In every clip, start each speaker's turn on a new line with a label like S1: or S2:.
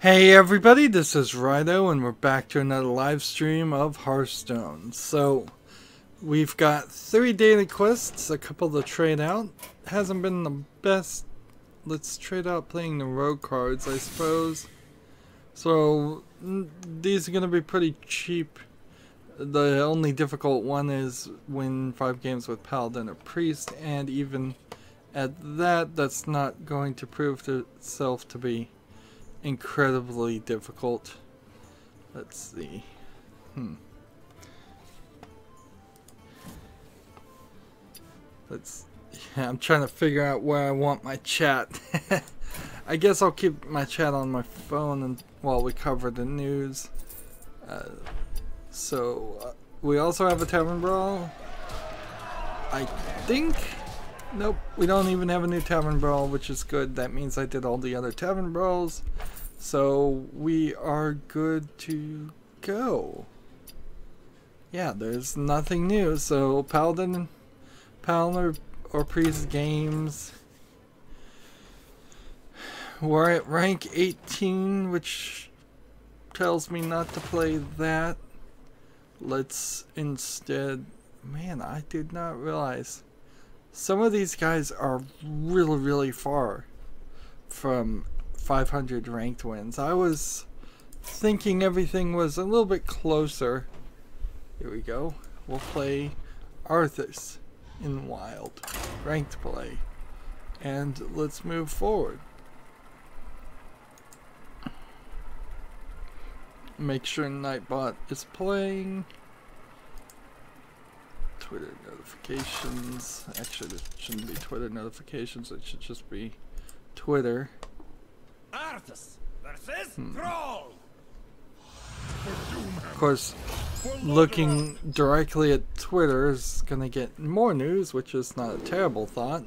S1: Hey everybody, this is Rydo and we're back to another live stream of Hearthstone. So, we've got 3 daily quests, a couple to trade out. Hasn't been the best. Let's trade out playing the rogue cards, I suppose. So, these are going to be pretty cheap. The only difficult one is win 5 games with Paladin or Priest, and even at that, that's not going to prove to itself to be incredibly difficult. Let's see. I'm trying to figure out where I want my chat. I guess I'll keep my chat on my phone and while we cover the news. We also have a Tavern Brawl. I think. Nope, we don't even have a new Tavern Brawl, which is good. That means I did all the other Tavern Brawls. So we are good to go. Yeah, there's nothing new. So Paladin or Priest games. We're at rank 18, which tells me not to play that. Let's instead... Man, I did not realize. Some of these guys are really far from 500 ranked wins. I was thinking everything was a little bit closer. Here we go. We'll play Arthas in Wild. Ranked play. And let's move forward. Make sure Nightbot is playing. Twitter notifications. Actually, it shouldn't be Twitter notifications. It should just be Twitter.
S2: Arthas versus Troll.
S1: Of course, looking directly at Twitter is going to get more news, which is not a terrible thought.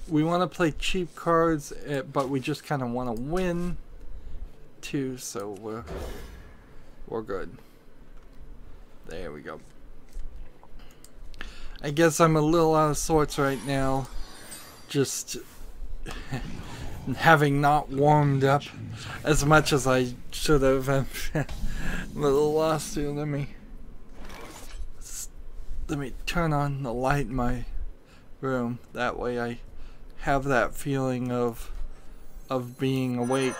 S1: We want to play cheap cards, but we just kind of want to win too, so we're good. There we go. I guess I'm a little out of sorts right now. Just having not warmed up as much as I should have. I'm a little lost here. Let me turn on the light in my room. That way I have that feeling of being awake.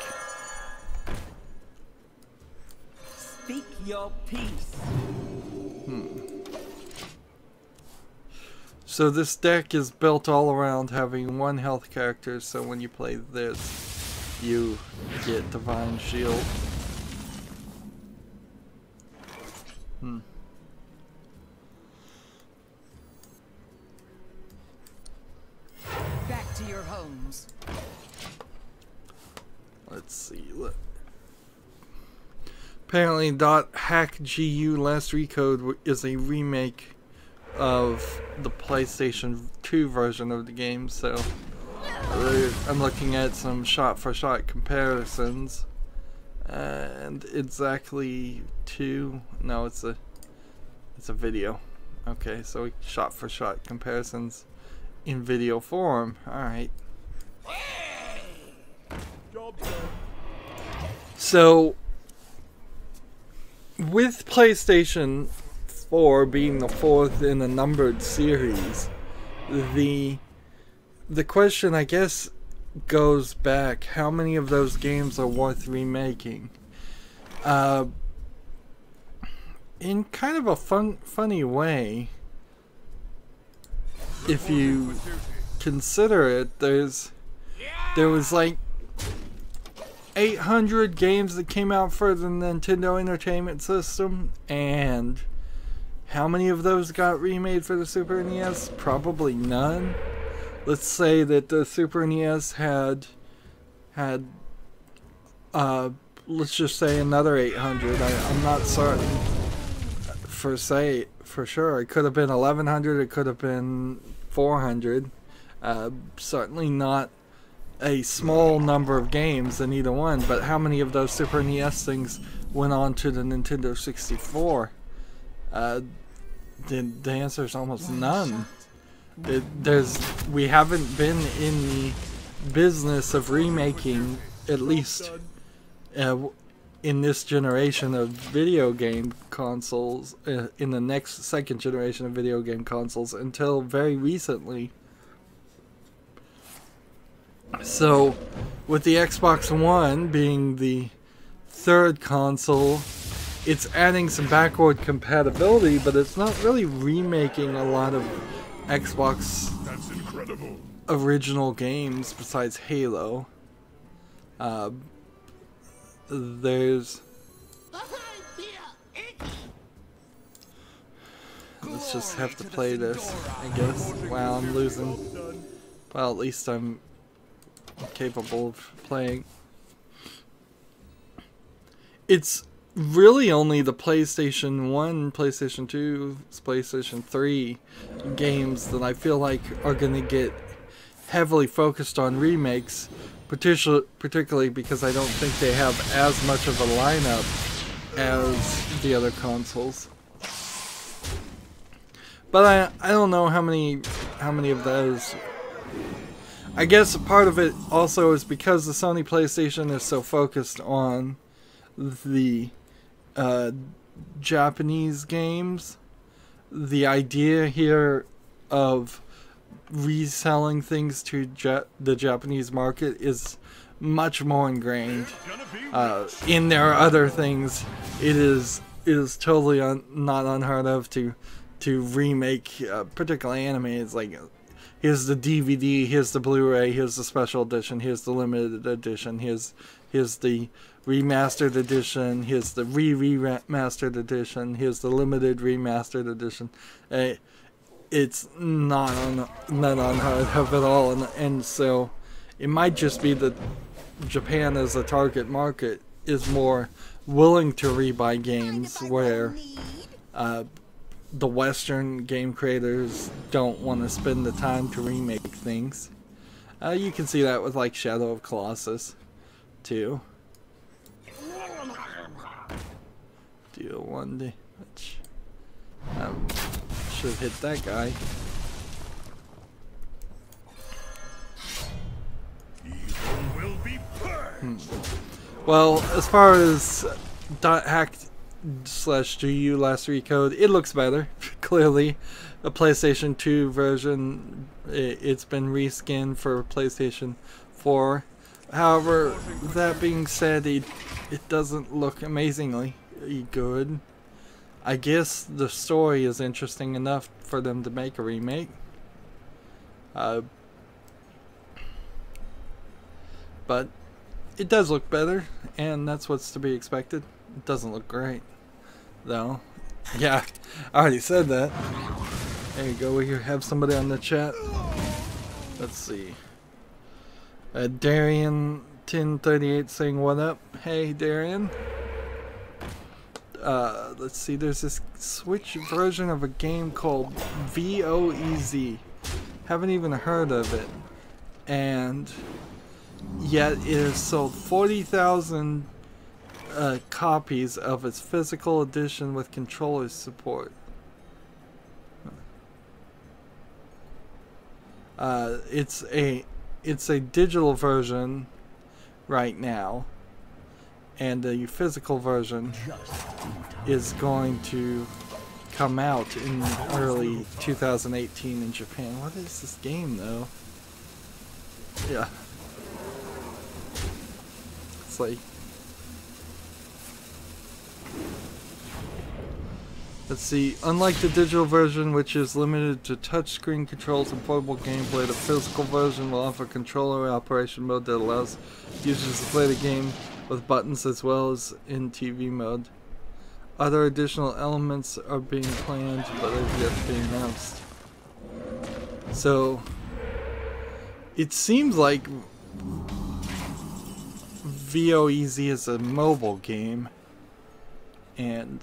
S2: Speak your peace.
S1: So this deck is built all around having 1 health character, so when you play this, you get Divine Shield.
S2: Back to your homes.
S1: Let's see. Apparently, .hackgu last recode is a remake of the PlayStation 2 version of the game, so I'm looking at some shot-for-shot comparisons, and exactly 2. No, it's a video. Okay, so shot-for-shot comparisons in video form. All right. So with PlayStation 4 being the 4th in a numbered series, the question, I guess, goes back: how many of those games are worth remaking? In kind of a funny way, if you consider it, there was like 800 games that came out for the Nintendo Entertainment System, and how many of those got remade for the Super NES? Probably none. Let's say that the Super NES had let's just say another 800. I'm not certain for sure. It could have been 1100, it could have been 400. Certainly not a small number of games in either one, but how many of those Super NES things went on to the Nintendo 64? The answer is almost none. We haven't been in business of remaking, at least in this generation of video game consoles, in the next second generation of video game consoles, until very recently. So, with the Xbox One being the third console, it's adding some backward compatibility, but it's not really remaking a lot of Xbox original games besides Halo. There's... Let's just have to play this, I guess. Wow, I'm losing. Well, at least I'm capable of playing. It's really only the PlayStation 1, PlayStation 2, PlayStation 3 games that I feel like are going to get heavily focused on remakes, particularly because I don't think they have as much of a lineup as the other consoles. But I don't know how many of those. I guess part of it also is because the Sony PlayStation is so focused on the Japanese games. The idea here of reselling things to the Japanese market is much more ingrained. In their other things, it is totally not unheard of to remake, particularly anime. It's like, here's the DVD, here's the Blu-ray, here's the special edition, here's the limited edition, here's the remastered edition, here's the remastered edition, here's the limited remastered edition. It's not unheard of at all, and so it might just be that Japan as a target market is more willing to rebuy games, where the Western game creators don't want to spend the time to remake things. You can see that with like Shadow of Colossus too. Deal 1 damage. Should have hit that guy. Well, as far as .hack/GU last recode, it looks better. Clearly, a PlayStation 2 version, it's been reskinned for PlayStation 4. However, that being said, it doesn't look amazingly good. I guess the story is interesting enough for them to make a remake. But it does look better, and that's what's to be expected. It doesn't look great, though. Yeah, I already said that. There you go, we have somebody on the chat. Let's see. Darian1038 saying what up. Hey, Darian. Let's see, there's this Switch version of a game called VOEZ. Haven't even heard of it. And yet it has sold 40,000 copies of its physical edition with controller support. It's a digital version right now, and the physical version is going to come out in early 2018 in Japan. What is this game though? Yeah. It's like, let's see, unlike the digital version, which is limited to touchscreen controls and portable gameplay, the physical version will offer controller operation mode that allows users to play the game with buttons as well as in TV mode. Other additional elements are being planned, but have yet to be announced. So, it seems like VOEZ is a mobile game, and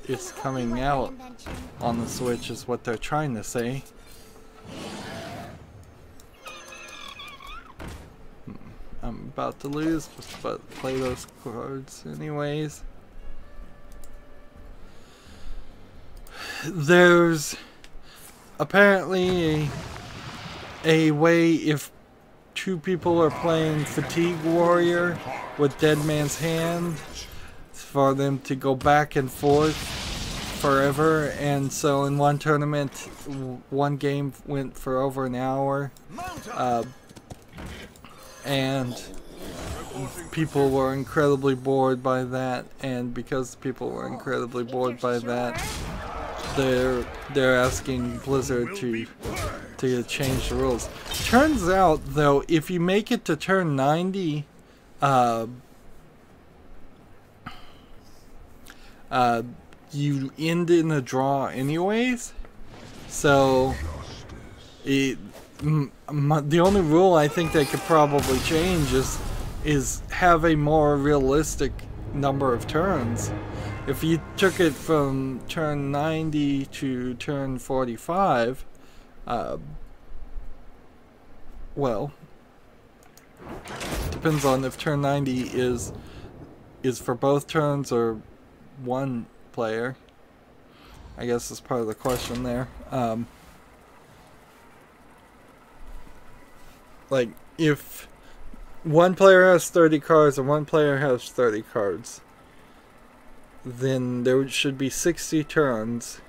S1: it's coming out on the Switch is what they're trying to say. I'm about to lose, but play those cards anyways. There's apparently a way, if 2 people are playing Fatigue Warrior with Dead Man's Hand, for them to go back and forth forever. And so in one tournament, one game went for over an hour, and people were incredibly bored by that. And because people were incredibly bored by that, they're asking Blizzard to change the rules. Turns out, though, if you make it to turn 90, you end in a draw anyways. So the only rule I think they could probably change is have a more realistic number of turns. If you took it from turn 90 to turn 45, well, depends on if turn 90 is for both turns or one player. I guess is part of the question there. Like, if one player has 30 cards and one player has 30 cards, then there should be 60 turns,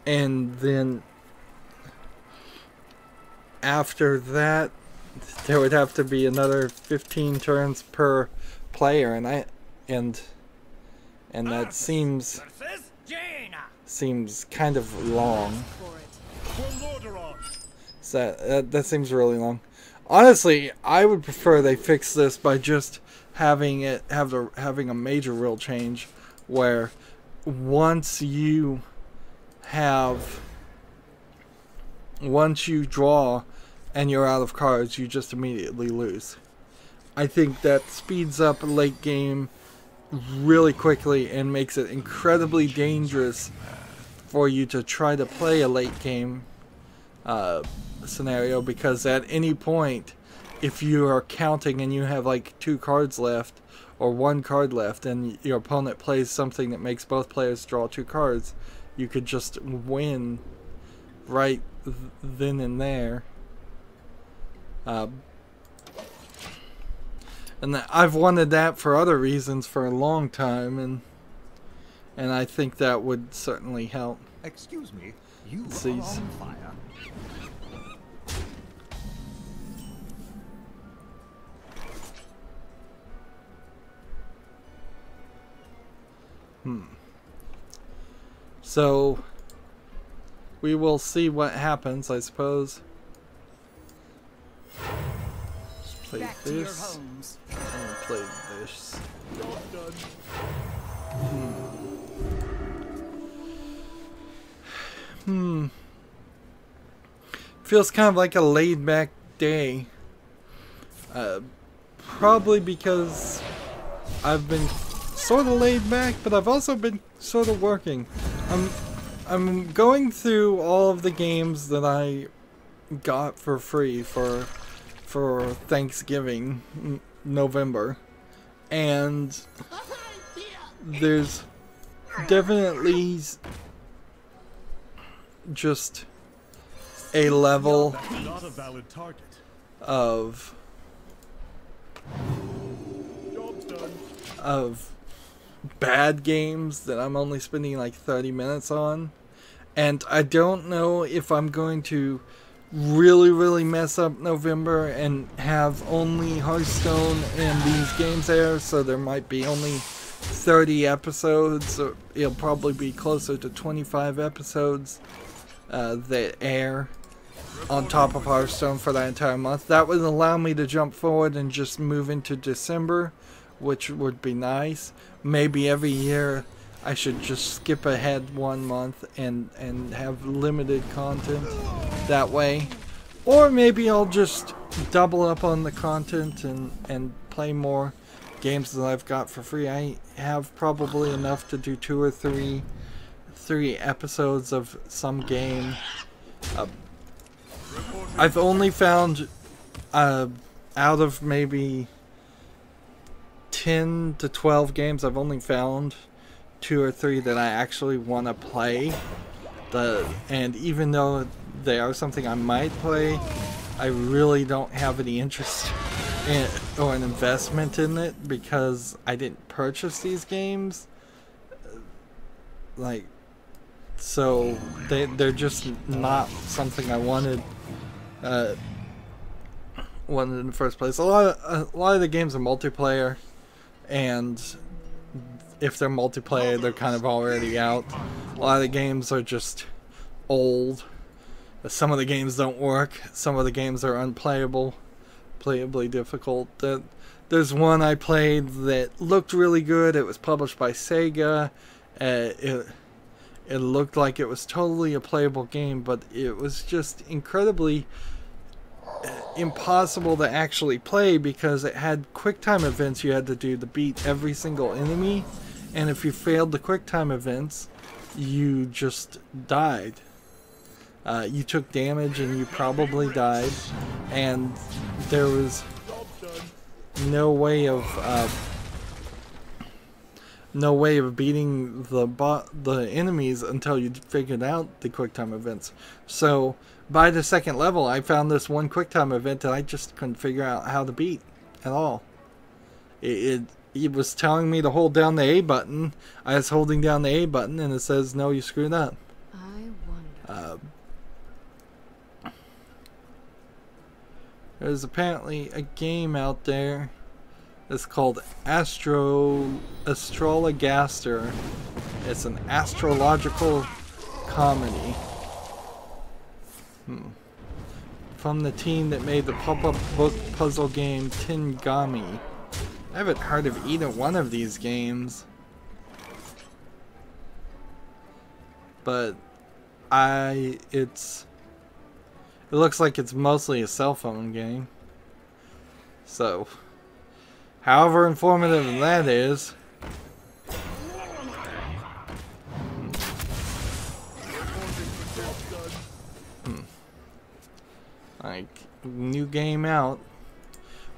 S1: and then after that there would have to be another 15 turns per player, and that seems kind of long. So that seems really long. Honestly, I would prefer they fix this by just having a major rule change, where once you draw and you're out of cards, you just immediately lose. I think that speeds up a late game really quickly and makes it incredibly dangerous for you to try to play a late game scenario, because at any point, if you are counting and you have like 2 cards left or 1 card left, and your opponent plays something that makes both players draw 2 cards, you could just win right then and there. And I've wanted that for other reasons for a long time, and I think that would certainly help.
S3: Excuse me, you are on fire.
S1: So we will see what happens, I suppose. Just play
S2: Back
S1: this.
S2: to your homes.
S1: And play this. Feels kind of like a laid-back day. Probably because I've been sort of laid back, but I've also been sort of working. I'm going through all of the games that I got for free for Thanksgiving, November, and there's definitely just a level of bad games that I'm only spending like 30 minutes on, and I don't know if I'm going to really mess up November and have only Hearthstone and these games air, so there might be only 30 episodes, or it'll probably be closer to 25 episodes that air on top of Hearthstone for that entire month. That would allow me to jump forward and just move into December, which would be nice. Maybe every year I should just skip ahead 1 month and have limited content that way. Or maybe I'll just double up on the content and play more games that I've got for free. I have probably enough to do 2 or 3 episodes of some game. I've only found out of maybe 10 to 12 games, I've only found 2 or 3 that I actually want to play. And even though they are something I might play, I really don't have any interest in, or an investment in it, because I didn't purchase these games. Like, so they're just not something I wanted in the first place. A lot of the games are multiplayer, and if they're multiplayer, they're kind of already out. A lot of the games are just old. Some of the games don't work. Some of the games are unplayable, playably difficult. There's one I played that looked really good. It was published by Sega. It looked like it was totally a playable game, but it was just incredibly impossible to actually play, because it had QuickTime events you had to do to beat every single enemy, and if you failed the QuickTime events, you just died. You took damage and you probably died, and there was no way of beating the enemies until you figured out the QuickTime events. So by the second level, I found this one QuickTime event that I just couldn't figure out how to beat at all. It was telling me to hold down the A button. I was holding down the A button, and it says, "No, you screwed up."
S4: I wonder.
S1: There's apparently a game out there that's called Astrologaster. It's an astrological comedy. From the team that made the pop-up book puzzle game Tingami. I haven't heard of either one of these games, but it looks like it's mostly a cell phone game. So, however informative that is. Like, new game out.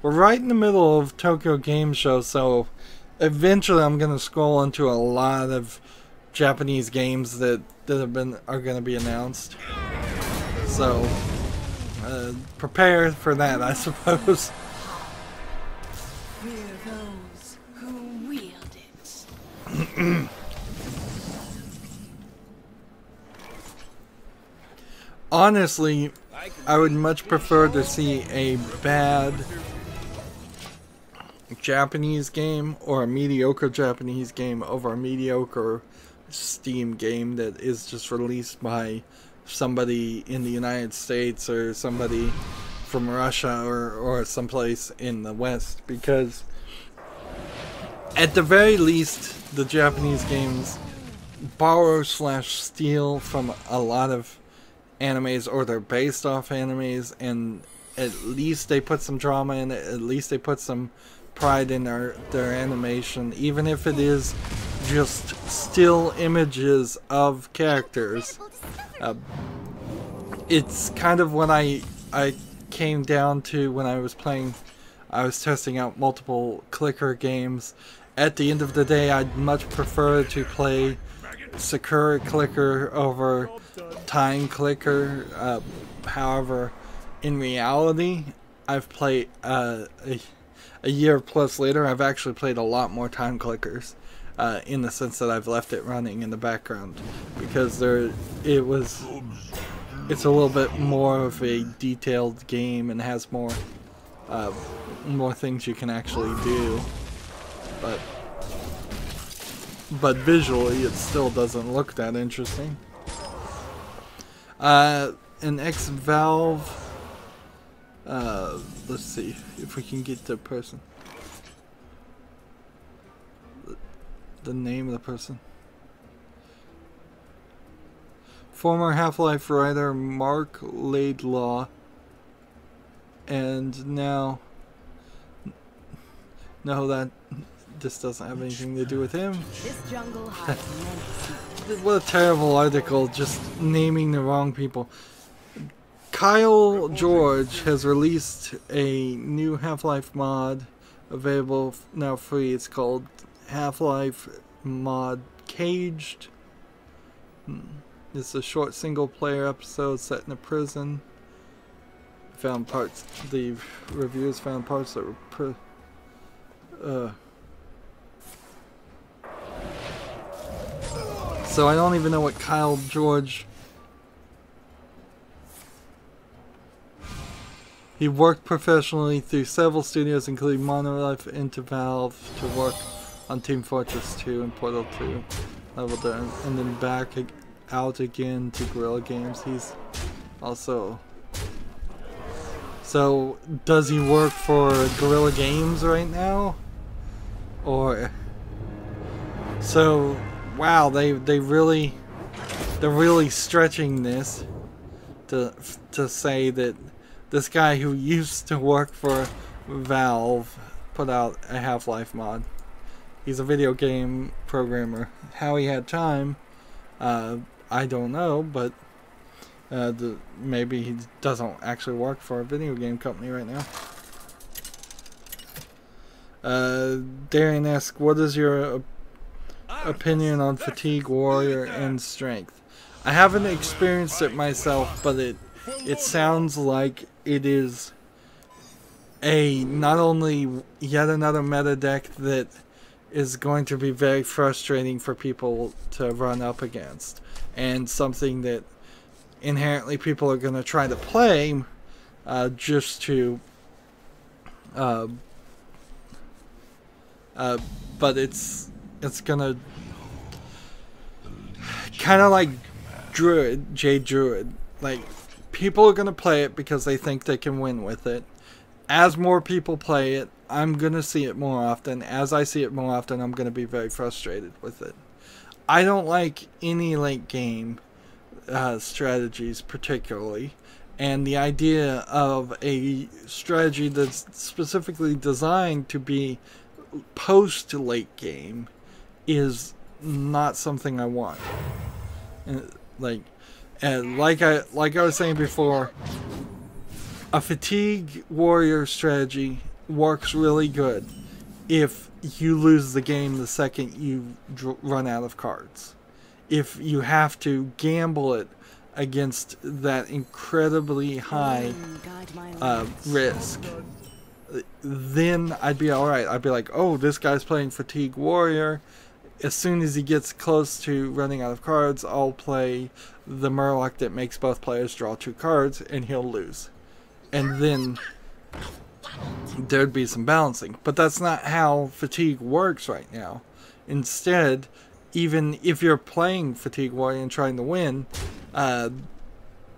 S1: We're right in the middle of Tokyo Game Show, so eventually I'm gonna scroll into a lot of Japanese games that are gonna be announced. So prepare for that, I suppose.
S4: We're those who wield it.
S1: Honestly, I would much prefer to see a bad Japanese game or a mediocre Japanese game over a mediocre Steam game that is just released by somebody in the United States or somebody from Russia or someplace in the West, because at the very least the Japanese games borrow / steal from a lot of animes, or they're based off animes, and at least they put some drama in it, at least they put some pride in their animation, even if it is just still images of characters. It's kind of what I came down to when I was testing out multiple clicker games. At the end of the day, I'd much prefer to play Sakura clicker over Time clicker. However, in reality, I've played a year plus later, I've actually played a lot more time clickers, in the sense that I've left it running in the background, because it's a little bit more of a detailed game and has more things you can actually do, but visually it still doesn't look that interesting. An ex-Valve, let's see if we can get the person, the name of the person. Former Half-Life writer Mark Laidlaw, and now, no, that this doesn't have anything to do with him.
S4: This jungle has many secrets.
S1: What a terrible article, just naming the wrong people. Kyle George has released a new Half-Life mod, available now free. It's called Half-Life Mod Caged. It's a short single-player episode set in a prison. found parts. The reviewers found parts that were so I don't even know what Kyle George. He worked professionally through several studios, including Monolith, into Valve, to work on Team Fortress 2 and Portal 2, Level Down, and then back out again to Guerrilla Games. He's also... So, does he work for Guerrilla Games right now? Or... So, wow, they're really stretching this to say that this guy who used to work for Valve put out a Half-Life mod. He's a video game programmer. How he had time, I don't know, but maybe he doesn't actually work for a video game company right now. Darian asks, what is your opinion on Fatigue Warrior and Strength? I haven't experienced it myself, but it sounds like it is not only yet another meta deck that is going to be very frustrating for people to run up against, and something that inherently people are going to try to play just to but it's gonna kind of like Jade Druid, like people are gonna play it because they think they can win with it. As more people play it, I'm gonna see it more often. As I see it more often, I'm gonna be very frustrated with it. I don't like any late game strategies particularly, and the idea of a strategy that's specifically designed to be post late game is not something I want. Like I was saying before, a Fatigue Warrior strategy works really good if you lose the game the second you run out of cards. If you have to gamble it against that incredibly high risk, then I'd be alright. I'd be like, oh, this guy's playing Fatigue Warrior. As soon as he gets close to running out of cards, I'll play the Murloc that makes both players draw 2 cards, and he'll lose. And then there'd be some balancing. But that's not how Fatigue works right now. Instead, even if you're playing Fatigue Warrior and trying to win,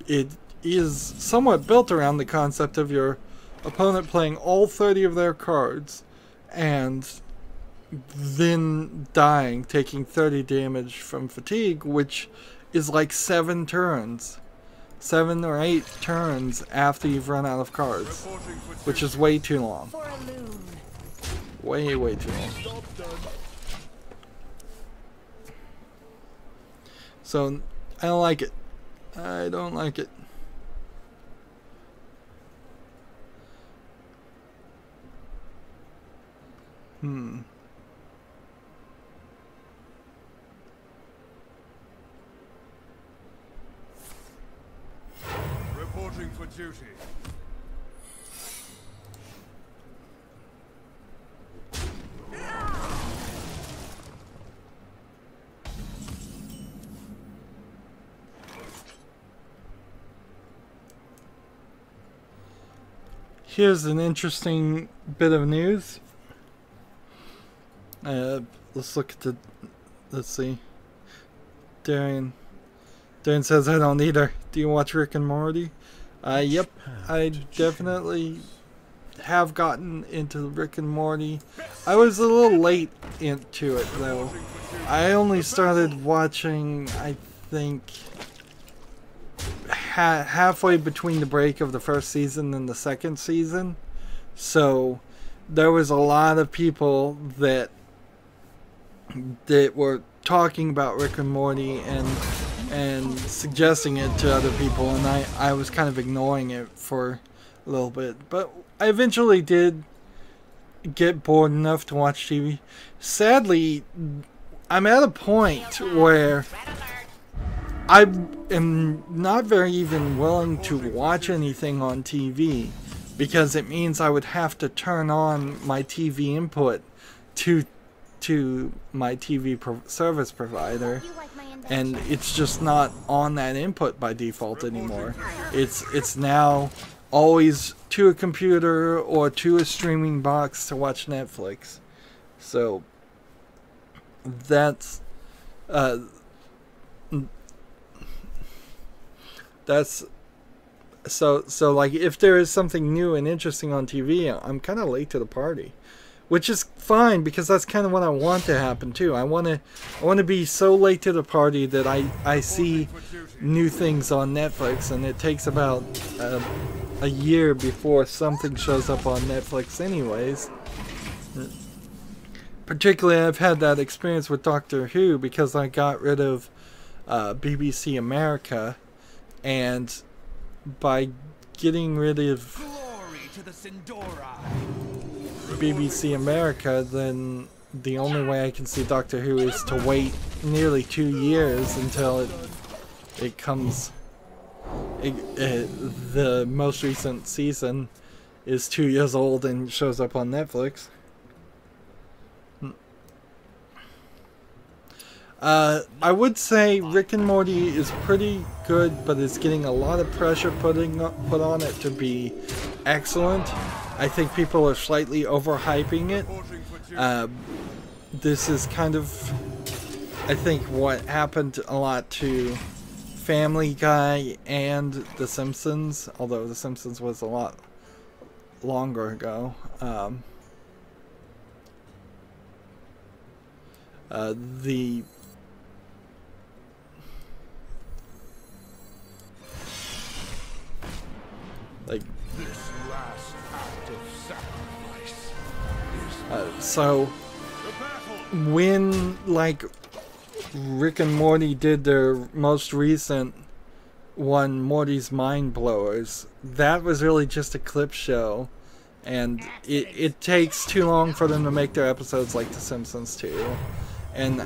S1: it is somewhat built around the concept of your opponent playing all 30 of their cards and then dying, taking 30 damage from fatigue, which is like 7 turns. 7 or 8 turns after you've run out of cards, which is way too long. Way too long. So, I don't like it. I don't like it.
S3: Reporting for duty.
S1: Here's an interesting bit of news. Let's look at the... Let's see. Darian says, I don't either. Do you watch Rick and Morty? Yep. I definitely have gotten into Rick and Morty. I was a little late into it, though. I only started watching, I think, halfway between the break of the first season and the second season. So there was a lot of people that were talking about Rick and Morty and suggesting it to other people, and I was kind of ignoring it for a little bit. But I eventually did get bored enough to watch TV. Sadly, I'm at a point where I am not very even willing to watch anything on TV because it means I would have to turn on my TV input to my TV service provider, and it's just not on that input by default anymore. It's now always to a computer or to a streaming box to watch Netflix. So that's so like if there is something new and interesting on TV, I'm kind of late to the party, which is fine because that's kind of what I want to happen too. I want to be so late to the party that I see new things on Netflix, and it takes about a year before something shows up on Netflix anyways. Particularly, I've had that experience with Doctor Who because I got rid of BBC America, and by getting rid of BBC America, then the only way I can see Doctor Who is to wait nearly 2 years until it comes. The most recent season is 2 years old and shows up on Netflix. I would say Rick and Morty is pretty good, but it's getting a lot of pressure put on it to be excellent. I think people are slightly overhyping it. This is kind of, I think, what happened a lot to Family Guy and The Simpsons, although The Simpsons was a lot longer ago. So when like Rick and Morty did their most recent one, Morty's Mind Blowers, that was really just a clip show, and it takes too long for them to make their episodes like The Simpsons too, and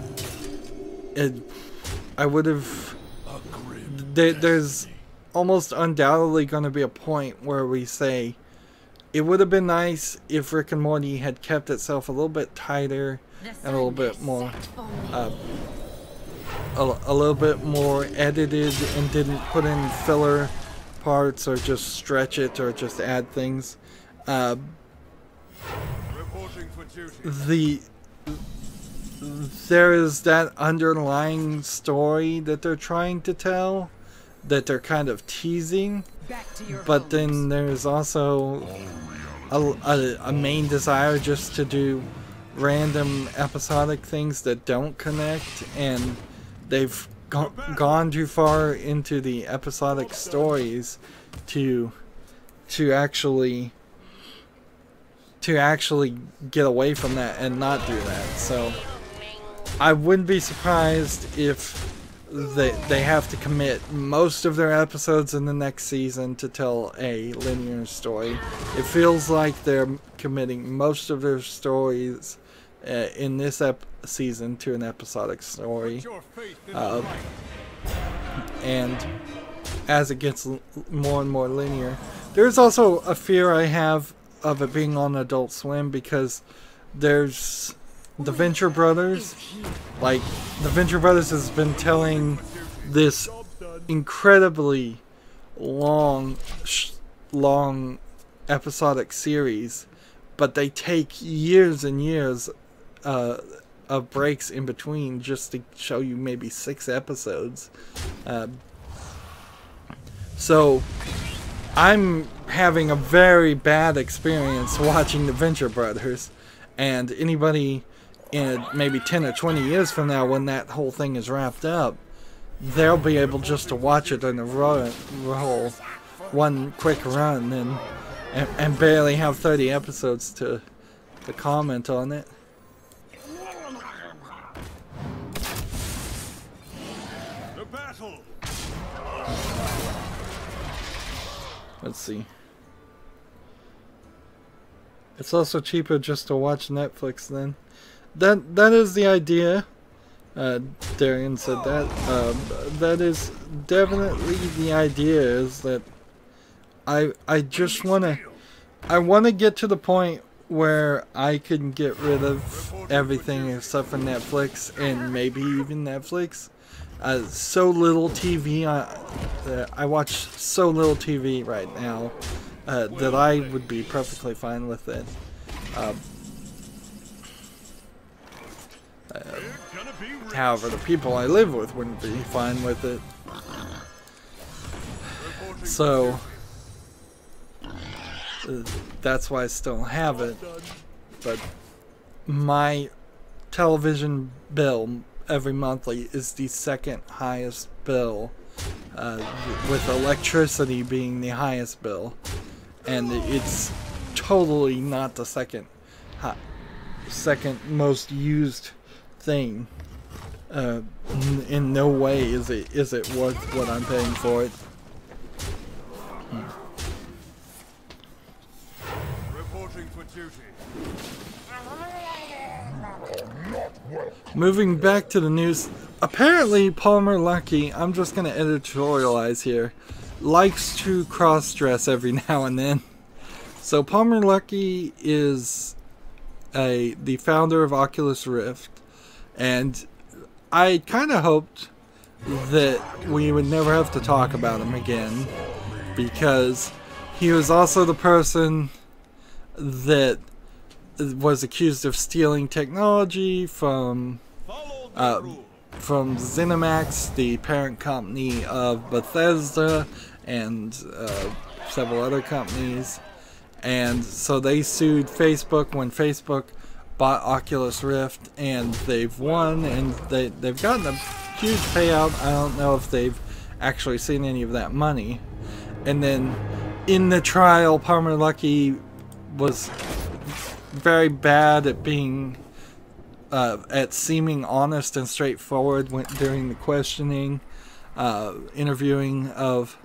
S1: I would have. There's almost undoubtedly going to be a point where we say it would have been nice if Rick and Morty had kept itself a little bit tighter and a little bit more a little bit more edited and didn't put in filler parts or just stretch it or just add things. There is that underlying story that they're trying to tell, that they're kind of teasing, but then there's also a main desire just to do random episodic things that don't connect, and they've gone too far into the episodic stories to actually get away from that and not do that. So I wouldn't be surprised if they have to commit most of their episodes in the next season to tell a linear story. It feels like they're committing most of their stories in this season to an episodic story. And as it gets more and more linear, there's also a fear I have of it being on Adult Swim, because there's the Venture Brothers. Like, the Venture Brothers has been telling this incredibly long episodic series, but they take years and years of breaks in between just to show you maybe 6 episodes. So I'm having a very bad experience watching the Venture Brothers, and anybody in maybe 10 or 20 years from now, when that whole thing is wrapped up, they'll be able just to watch it in a whole one quick run and barely have 30 episodes to comment on it.
S2: The battle.
S1: Let's see. It's also cheaper just to watch Netflix then. That is the idea. Darian said that. That is definitely the idea, is that I just wanna get to the point where I can get rid of everything except for Netflix, and maybe even Netflix. So little TV, I watch so little TV right now that I would be perfectly fine with it. However, the people I live with wouldn't be fine with it. So that's why I still have it. But my television bill every monthly is the second highest bill, with electricity being the highest bill, and it's totally not the second most used thing. In no way is it worth what I'm paying for it.
S2: Reporting for duty.
S1: Moving back to the news, apparently Palmer Luckey, I'm just going to editorialize here, likes to cross-dress every now and then. So Palmer Luckey is the founder of Oculus Rift, and I kind of hoped that we would never have to talk about him again, because he was also the person that was accused of stealing technology from ZeniMax, the parent company of Bethesda, and several other companies. And so they sued Facebook when Facebook bought Oculus Rift, and they've won, and they've gotten a huge payout. I don't know if they've actually seen any of that money. And then in the trial, Palmer Luckey was very bad at being at seeming honest and straightforward during the questioning, interviewing of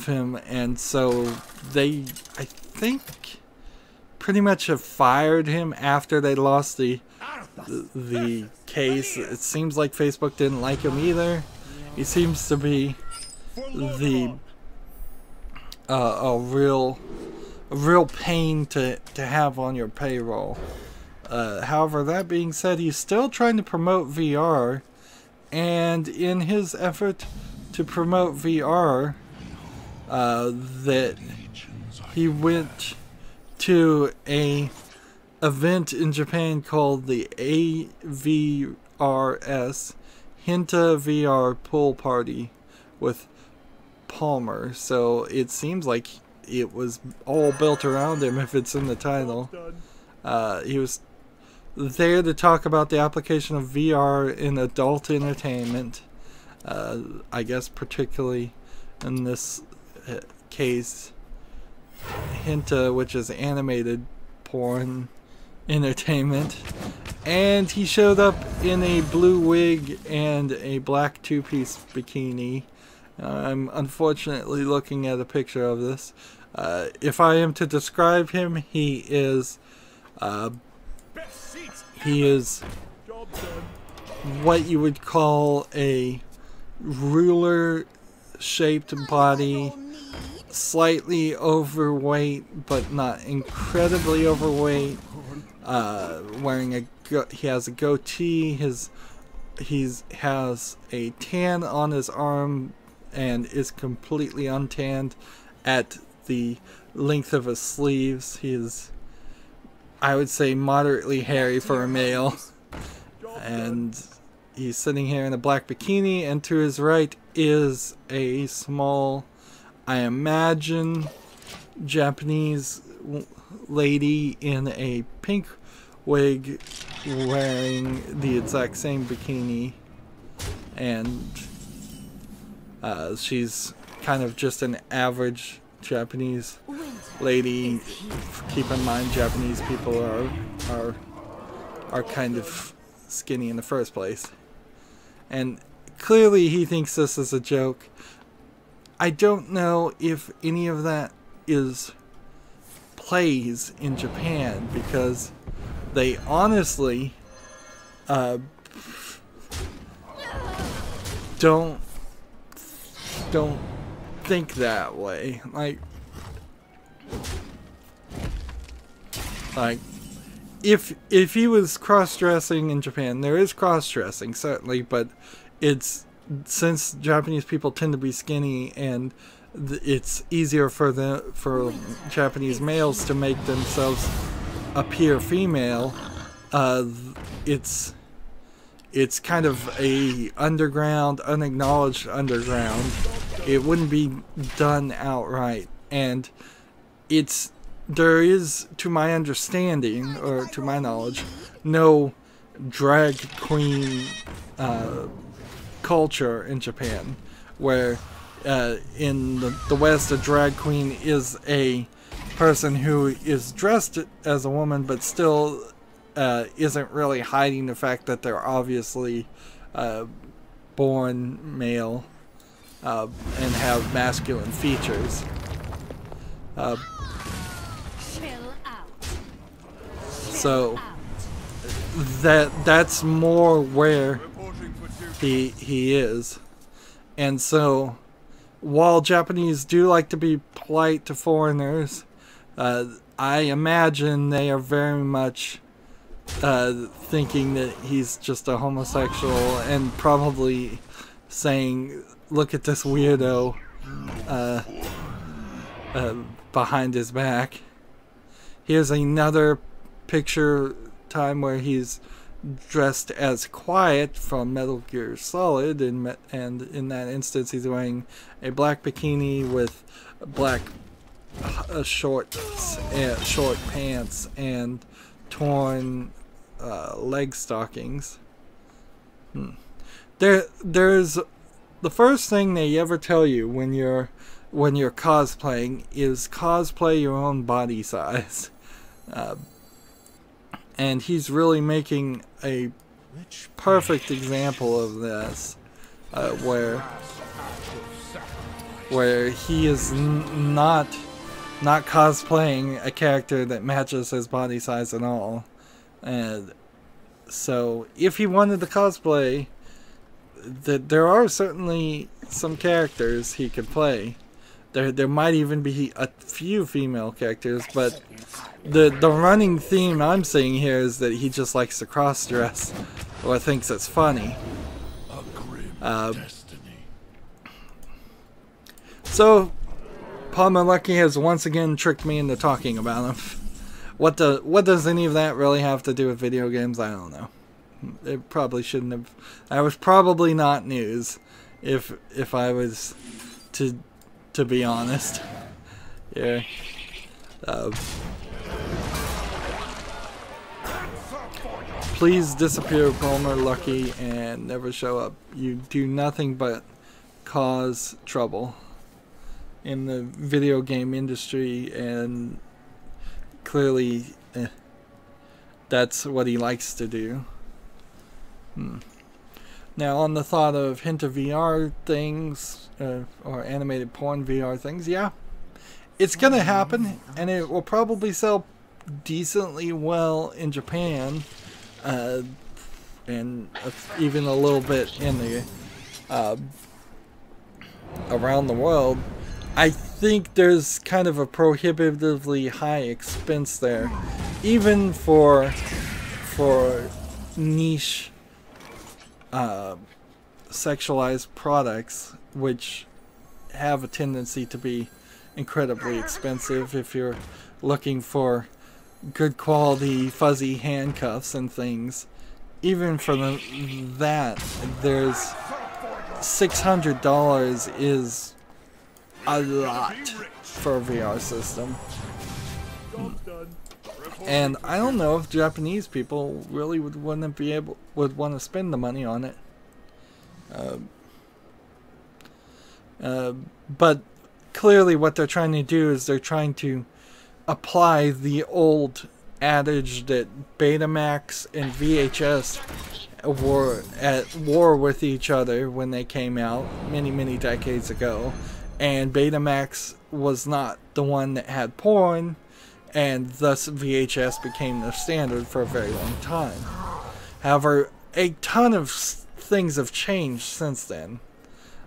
S1: him, and so they, I think, pretty much have fired him after they lost the case. It seems like Facebook didn't like him either. He seems to be a real pain to have on your payroll. However, that being said, he's still trying to promote VR, and in his effort to promote VR, that he went to a event in Japan called the AVRS Hinta VR Pool Party with Palmer. So it seems like it was all built around him, if it's in the title. He was there to talk about the application of VR in adult entertainment. I guess particularly in this case, Hinta, which is animated porn entertainment. And he showed up in a blue wig and a black two-piece bikini. I'm unfortunately looking at a picture of this. If I am to describe him, he is what you would call a ruler-shaped body, slightly overweight, but not incredibly overweight. He has a goatee. He has a tan on his arm and is completely untanned at the length of his sleeves. He is, I would say, moderately hairy for a male. And he's sitting here in a black bikini, and to his right is a small, I imagine, Japanese lady in a pink wig wearing the exact same bikini, and she's kind of just an average Japanese lady. Keep in mind, Japanese people are kind of skinny in the first place, and clearly he thinks this is a joke. I don't know if any of that plays in Japan, because they honestly don't think that way. Like if he was cross-dressing in Japan, there is cross-dressing certainly, but it's, since Japanese people tend to be skinny and it's easier for Japanese males to make themselves appear female, it's kind of a underground, unacknowledged underground. It wouldn't be done outright, and there is, to my understanding, or to my knowledge, no drag queen culture in Japan, where in the West, a drag queen is a person who is dressed as a woman but still isn't really hiding the fact that they're obviously born male and have masculine features. So that's more where he is. And so while Japanese do like to be polite to foreigners, I imagine they are very much thinking that he's just a homosexual and probably saying, look at this weirdo behind his back. Here's another picture time where he's dressed as Quiet from Metal Gear Solid, and in that instance he's wearing a black bikini with black short pants and torn leg stockings. There's the first thing they ever tell you when you're cosplaying is cosplay your own body size. And he's really making a perfect example of this, where he is not cosplaying a character that matches his body size at all. And so if he wanted to cosplay, there are certainly some characters he could play. There might even be a few female characters, but the running theme I'm seeing here is that he just likes to cross-dress or thinks it's funny. So Palmer Lucky has once again tricked me into talking about him. What does any of that really have to do with video games? I don't know. It probably shouldn't have. That was probably not news, if I was to be honest. Yeah. Please disappear, Palmer Lucky, and never show up. You do nothing but cause trouble in the video game industry, and clearly that's what he likes to do. Now, on the thought of hint of VR things, or animated porn VR things, yeah, it's gonna happen, and it will probably sell decently well in Japan, and even a little bit in the around the world. I think there's kind of a prohibitively high expense there, even for niche sexualized products, which have a tendency to be incredibly expensive. If you're looking for good quality fuzzy handcuffs and things, even for that, there's $600 is a lot for a VR system. And I don't know if Japanese people really would want to spend the money on it. But clearly what they're trying to do is they're trying to apply the old adage that Betamax and VHS were at war with each other when they came out many decades ago, and Betamax was not the one that had porn, and thus VHS became the standard for a very long time. However, a ton of things have changed since then.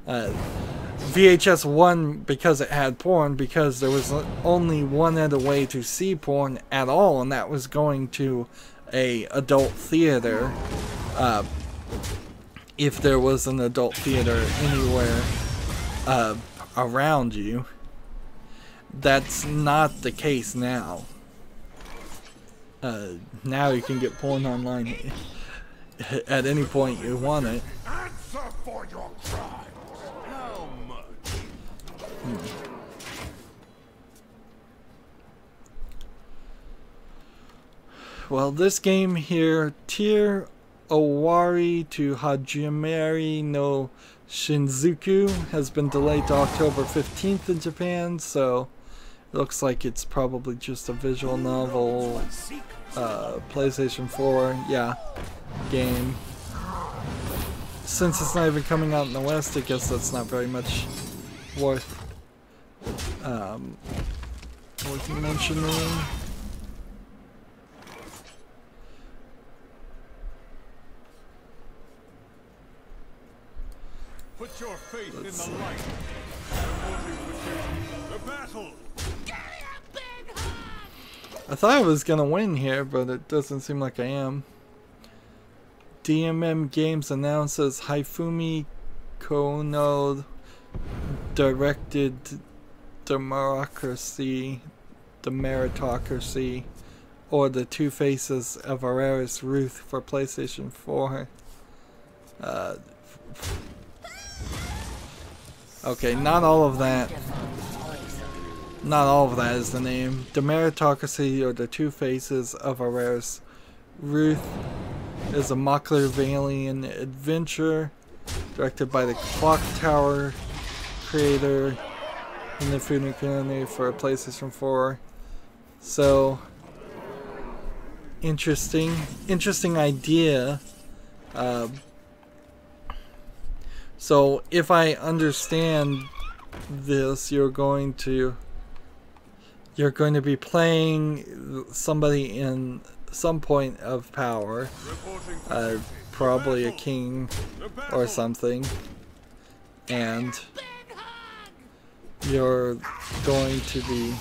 S1: VHS 1 because it had porn, because there was only one other way to see porn at all, and that was going to a adult theater, if there was an adult theater anywhere around you. That's not the case now. Now you can get porn online at any point you want it.
S2: Answer for your crimes. How much?
S1: Well, this game here, Tier Owari to Hajimari no Shinjuku, has been delayed to October 15th in Japan, so it looks like it's probably just a visual novel, PlayStation 4, yeah, game. Since it's not even coming out in the West, I guess that's not very much worth mentioning.
S2: Put your faith in the light. Reporting for duty. The battle.
S1: I thought I was gonna win here, but it doesn't seem like I am. DMM Games announces Hifumi Kono directed Democracy, the Meritocracy, or the Two Faces of Araris Ruth for PlayStation 4. Okay, not all of that. Not all of that is the name. The Meritocracy, or the Two Faces of Araris Ruth, is a Machiavellian adventure directed by the Clock Tower creator in the Funukuni for PlayStation 4. So, interesting idea. So if I understand this, you're going to be playing somebody in some point of power, probably a king or something, and you're going to be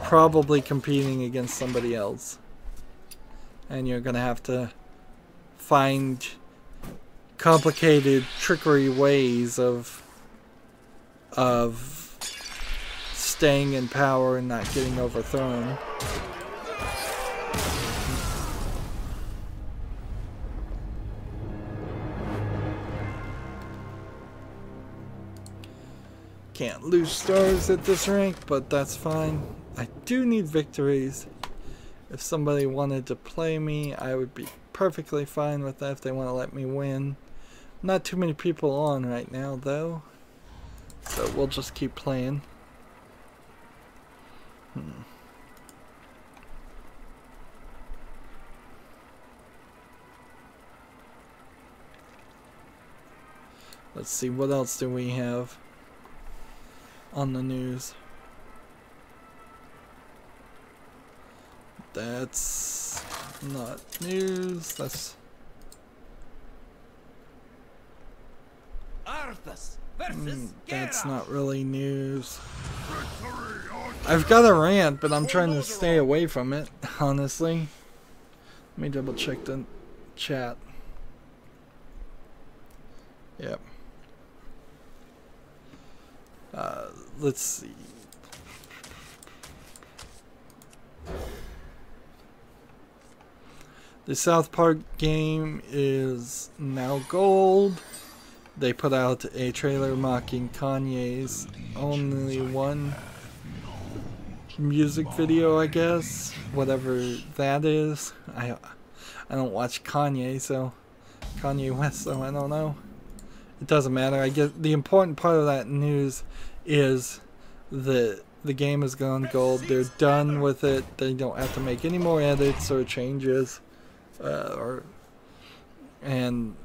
S1: probably competing against somebody else, and you're gonna have to find complicated trickery ways of staying in power and not getting overthrown. Can't lose stars at this rank, but that's fine. I do need victories. If somebody wanted to play me, I would be perfectly fine with that if they want to let me win. Not too many people on right now, though, so we'll just keep playing. Let's see, what else do we have on the news? That's not news. That's that's not really news. I've got a rant, but I'm trying to stay away from it, honestly. Let me double check the chat. Yep. Let's see. The South Park game is now gold. They put out a trailer mocking Kanye's only one music video, I guess. Whatever that is. I don't watch Kanye, so Kanye West, so I don't know. It doesn't matter. I guess the important part of that news is that the game has gone gold. They're done with it. They don't have to make any more edits or changes. And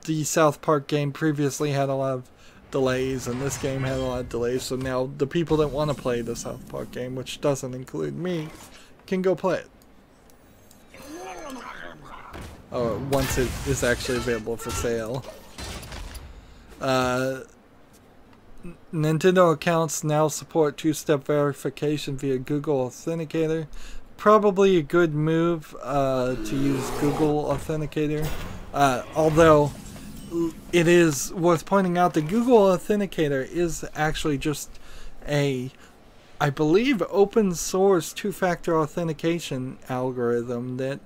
S1: the South Park game previously had a lot of delays, and this game had a lot of delays, so now the people that want to play the South Park game, which doesn't include me, can go play it. or once it is actually available for sale. Nintendo accounts now support two-step verification via Google Authenticator. Probably a good move to use Google Authenticator, although it is worth pointing out that Google Authenticator is actually just a, I believe, open source two-factor authentication algorithm that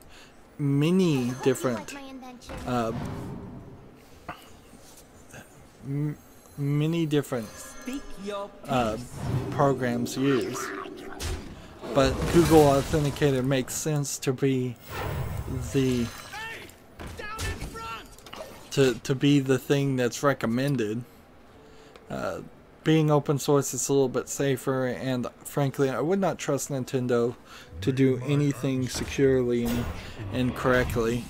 S1: many different programs use. But Google Authenticator makes sense to be the to be the thing that's recommended. Being open source is a little bit safer, and frankly, I would not trust Nintendo to do anything securely and correctly,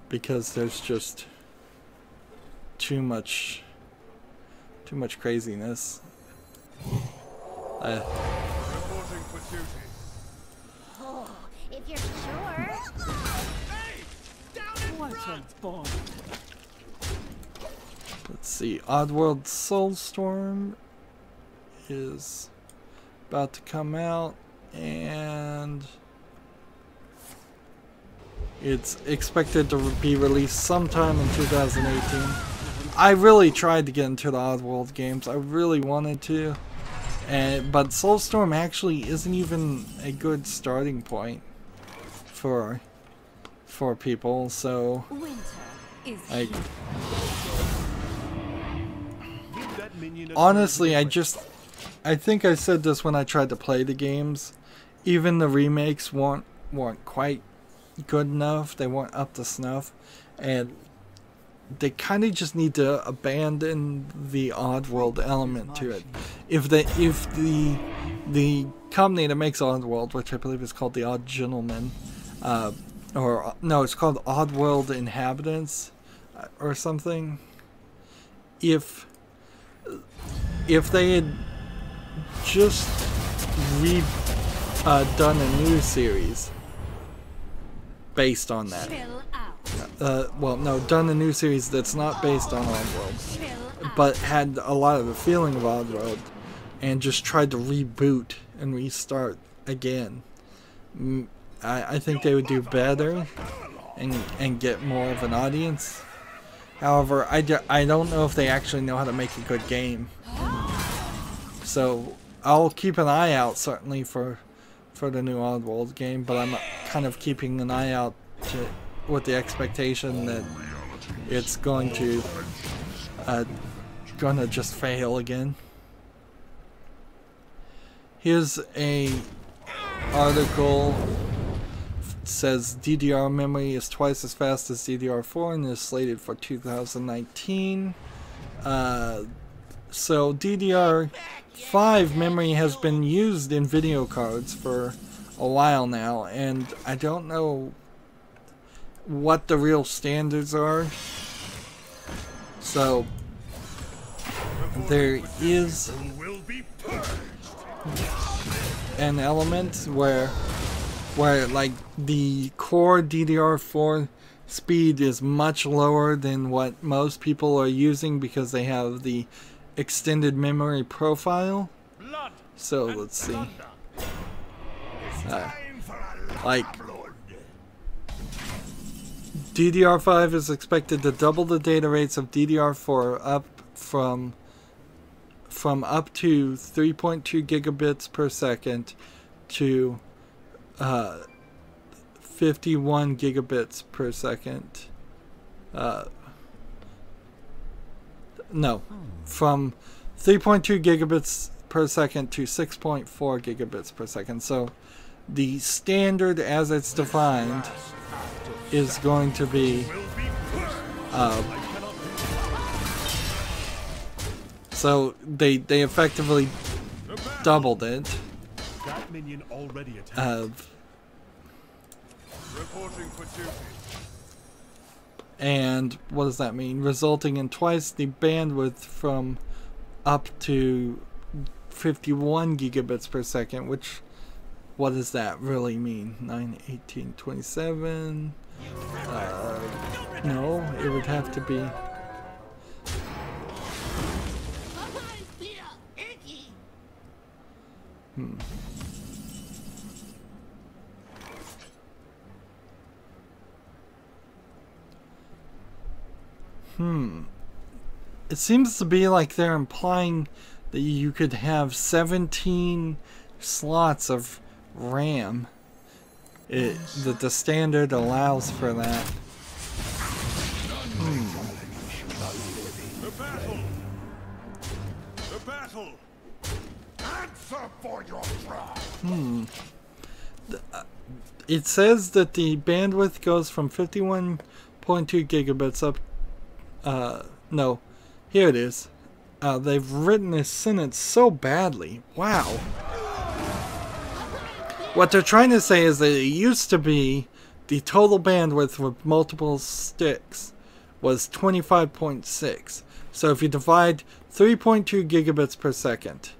S1: because there's just too much craziness.
S2: Reporting for duty.
S5: Oh, if you're sure.
S4: What a bomb.
S1: Let's see, Oddworld Soulstorm is about to come out, and it's expected to be released sometime in 2018. I really tried to get into the Oddworld games. I really wanted to, but Soulstorm actually isn't even a good starting point for people. So, like, honestly, I think I said this when I tried to play the games. Even the remakes weren't quite good enough. They weren't up to snuff, and they kind of just need to abandon the Oddworld element to it. If the company that makes Oddworld, which I believe is called the Odd Gentleman, or no, it's called Oddworld Inhabitants or something. If they had just done a new series based on that. Well, no, done a new series that's not based on Oddworld, but had a lot of the feeling of Oddworld, and just tried to reboot and restart again. I think they would do better and get more of an audience. However, I don't know if they actually know how to make a good game. So I'll keep an eye out certainly for the new Oddworld game, but I'm kind of keeping an eye out with the expectation that it's going to just fail again. Here's a article. It says DDR memory is twice as fast as DDR4 and is slated for 2019. So DDR5 memory has been used in video cards for a while now, and I don't know what the real standards are. So there is an element where like the core DDR4 speed is much lower than what most people are using because they have the extended memory profile. So let's see. Like DDR5 is expected to double the data rates of DDR4 up from up to 3.2 gigabits per second to 51 gigabits per second. No, from 3.2 gigabits per second to 6.4 gigabits per second. So the standard as it's defined is going to be so they effectively doubled it. And what does that mean? Resulting in twice the bandwidth from up to 51 gigabits per second, which, what does that really mean? 9, 18, 27, No, it would have to be. It seems to be like they're implying that you could have 17 slots of RAM. That the standard allows for that.
S2: The battle! The battle! Answer for your tribe!
S1: It says that the bandwidth goes from 51.2 gigabits up. No, here it is. They've written this sentence so badly. Wow. What they're trying to say is that it used to be the total bandwidth with multiple sticks was 25.6. So if you divide 3.2 gigabits per second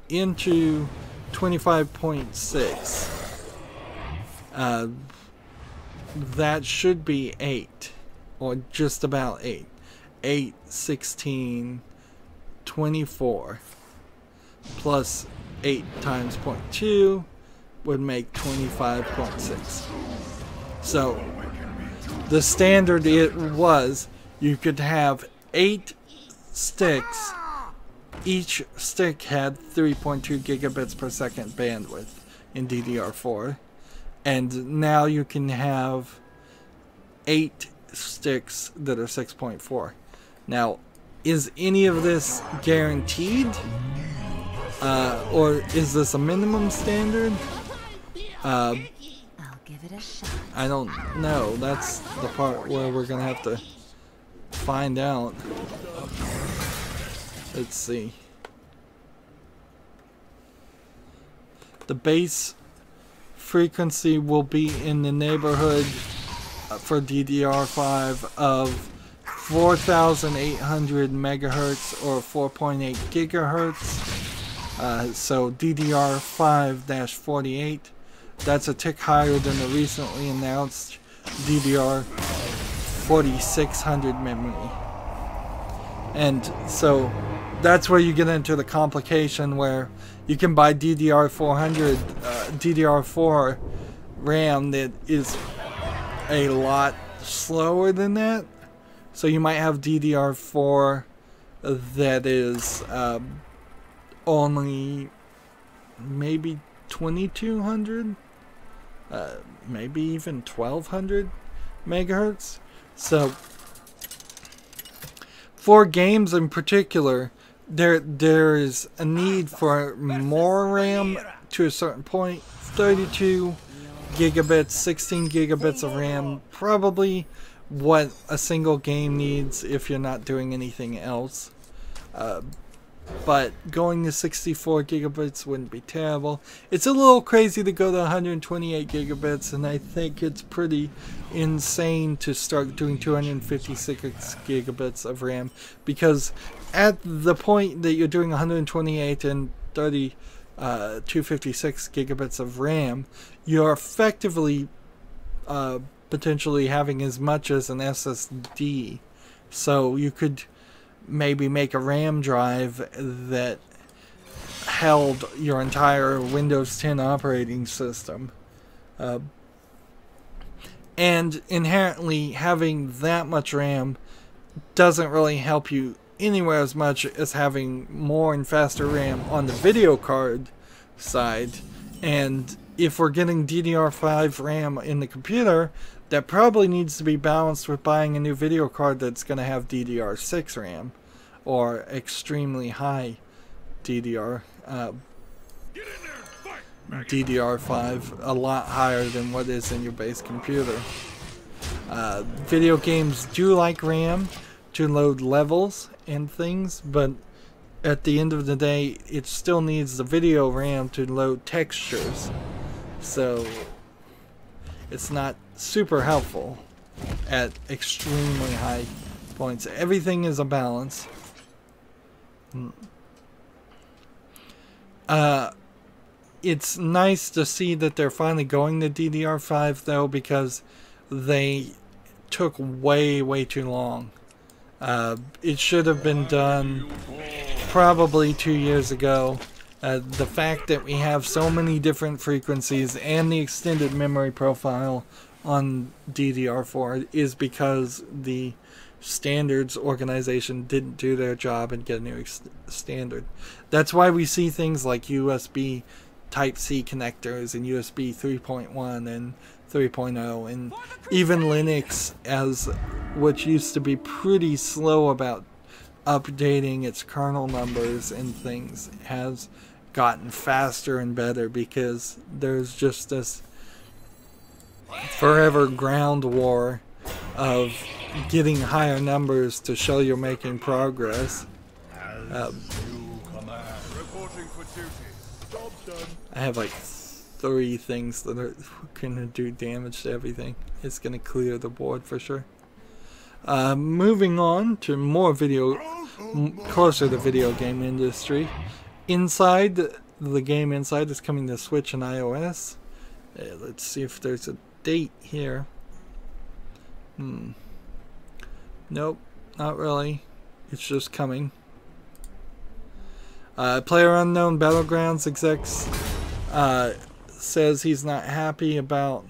S1: into 25.6, that should be 8, or just about 8. 8, 16, 24, plus 8 times 0.2 would make 25.6. So the standard it was, you could have 8 sticks. Each stick had 3.2 gigabits per second bandwidth in DDR4. And now you can have 8 sticks that are 6.4. Now, is any of this guaranteed? Or is this a minimum standard?
S4: I'll give it a shot.
S1: I don't know. That's the part where we're gonna have to find out. Let's see. The base frequency will be in the neighborhood for DDR5 of 4,800 megahertz or 4.8 gigahertz. So DDR5-48, that's a tick higher than the recently announced DDR4600 memory. And so that's where you get into the complication where you can buy DDR4 RAM that is a lot slower than that. So you might have DDR4 that is only maybe 2200, maybe even 1200 megahertz. So for games in particular, there is a need for more RAM to a certain point. 32 gigabits, 16 gigabits of RAM, probably what a single game needs if you're not doing anything else. But going to 64 gigabits wouldn't be terrible. It's a little crazy to go to 128 gigabits, and I think it's pretty insane to start doing 256 gigabits of RAM, because at the point that you're doing 128 and 256 gigabits of RAM, you're effectively potentially having as much as an SSD. So you could maybe make a RAM drive that held your entire Windows 10 operating system. And inherently having that much RAM doesn't really help you anywhere as much as having more and faster RAM on the video card side. And if we're getting DDR5 RAM in the computer, that probably needs to be balanced with buying a new video card that's going to have DDR6 RAM or extremely high DDR5, a lot higher than what is in your base computer. Video games do like RAM to load levels and things, but at the end of the day, it still needs the video RAM to load textures. So it's not super helpful at extremely high points. Everything is a balance. It's nice to see that they're finally going to DDR5 though, because they took way too long. It should have been done probably 2 years ago. The fact that we have so many different frequencies and the extended memory profile on DDR4 is because the standards organization didn't do their job and get a new standard. That's why we see things like USB Type-C connectors and USB 3.1 and 3.0, and even Linux, as which used to be pretty slow about updating its kernel numbers and things, has gotten faster and better because there's just this forever ground war of getting higher numbers to show you're making progress. I have like 3 things that are gonna do damage to everything. It's gonna clear the board for sure. Moving on to more closer to video game industry. Inside, the game Inside is coming to Switch and iOS. Let's see if there's a date here. Nope, not really. It's just coming. PlayerUnknown Battlegrounds execs says he's not happy about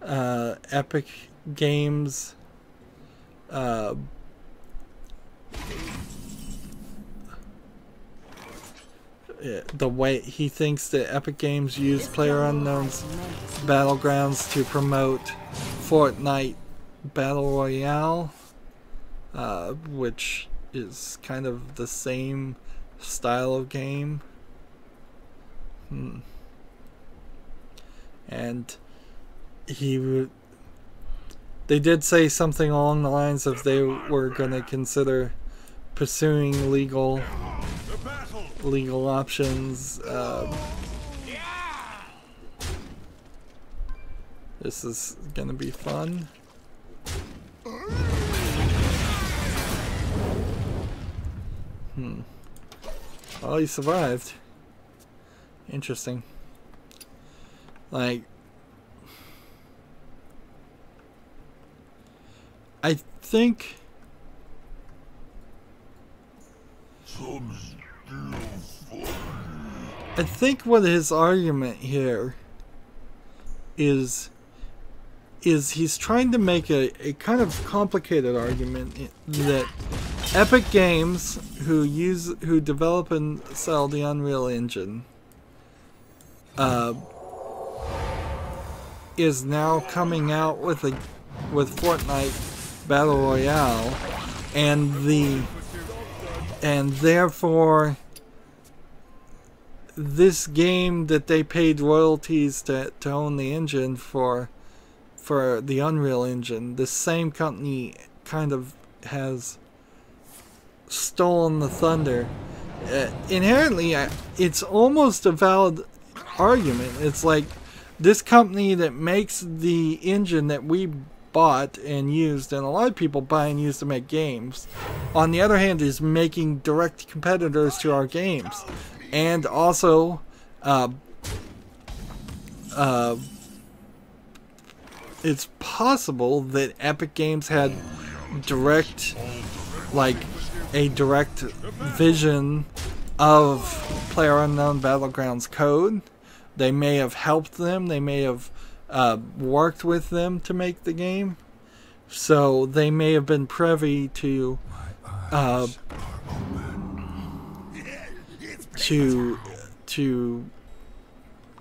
S1: Epic Games the way he thinks that Epic Games used PlayerUnknown's Battlegrounds to promote Fortnite Battle Royale, which is kind of the same style of game. And they did say something along the lines of they were going to consider pursuing legal options. This is going to be fun. Oh, he survived. Interesting. Like, I think what his argument here is he's trying to make a kind of complicated argument that Epic Games, who develop and sell the Unreal Engine, is now coming out with Fortnite Battle Royale, and therefore this game that they paid royalties to own the engine for the Unreal Engine, the same company kind of has stolen the thunder. Inherently, it's almost a valid argument. It's like, this company that makes the engine that we bought and used, and a lot of people buy and use to make games, on the other hand, is making direct competitors to our games. And also, it's possible that Epic Games had a direct vision of PlayerUnknown Battlegrounds code. They may have helped them. They may have worked with them to make the game. So they may have been privy to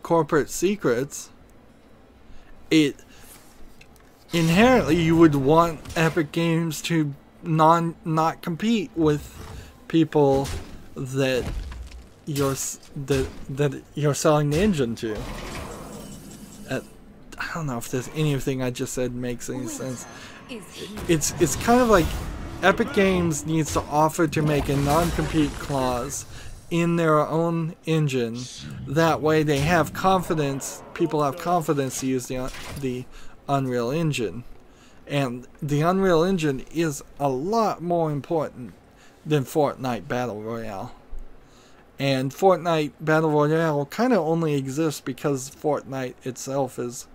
S1: corporate secrets. Inherently, you would want Epic Games to not compete with people that you're selling the engine to. I don't know if there's anything I just said makes any sense. It's kind of like Epic Games needs to offer to make a non-compete clause in their own engine. That way they have confidence, people have confidence to use the Unreal Engine. And the Unreal Engine is a lot more important than Fortnite Battle Royale. And Fortnite Battle Royale kind of only exists because Fortnite itself is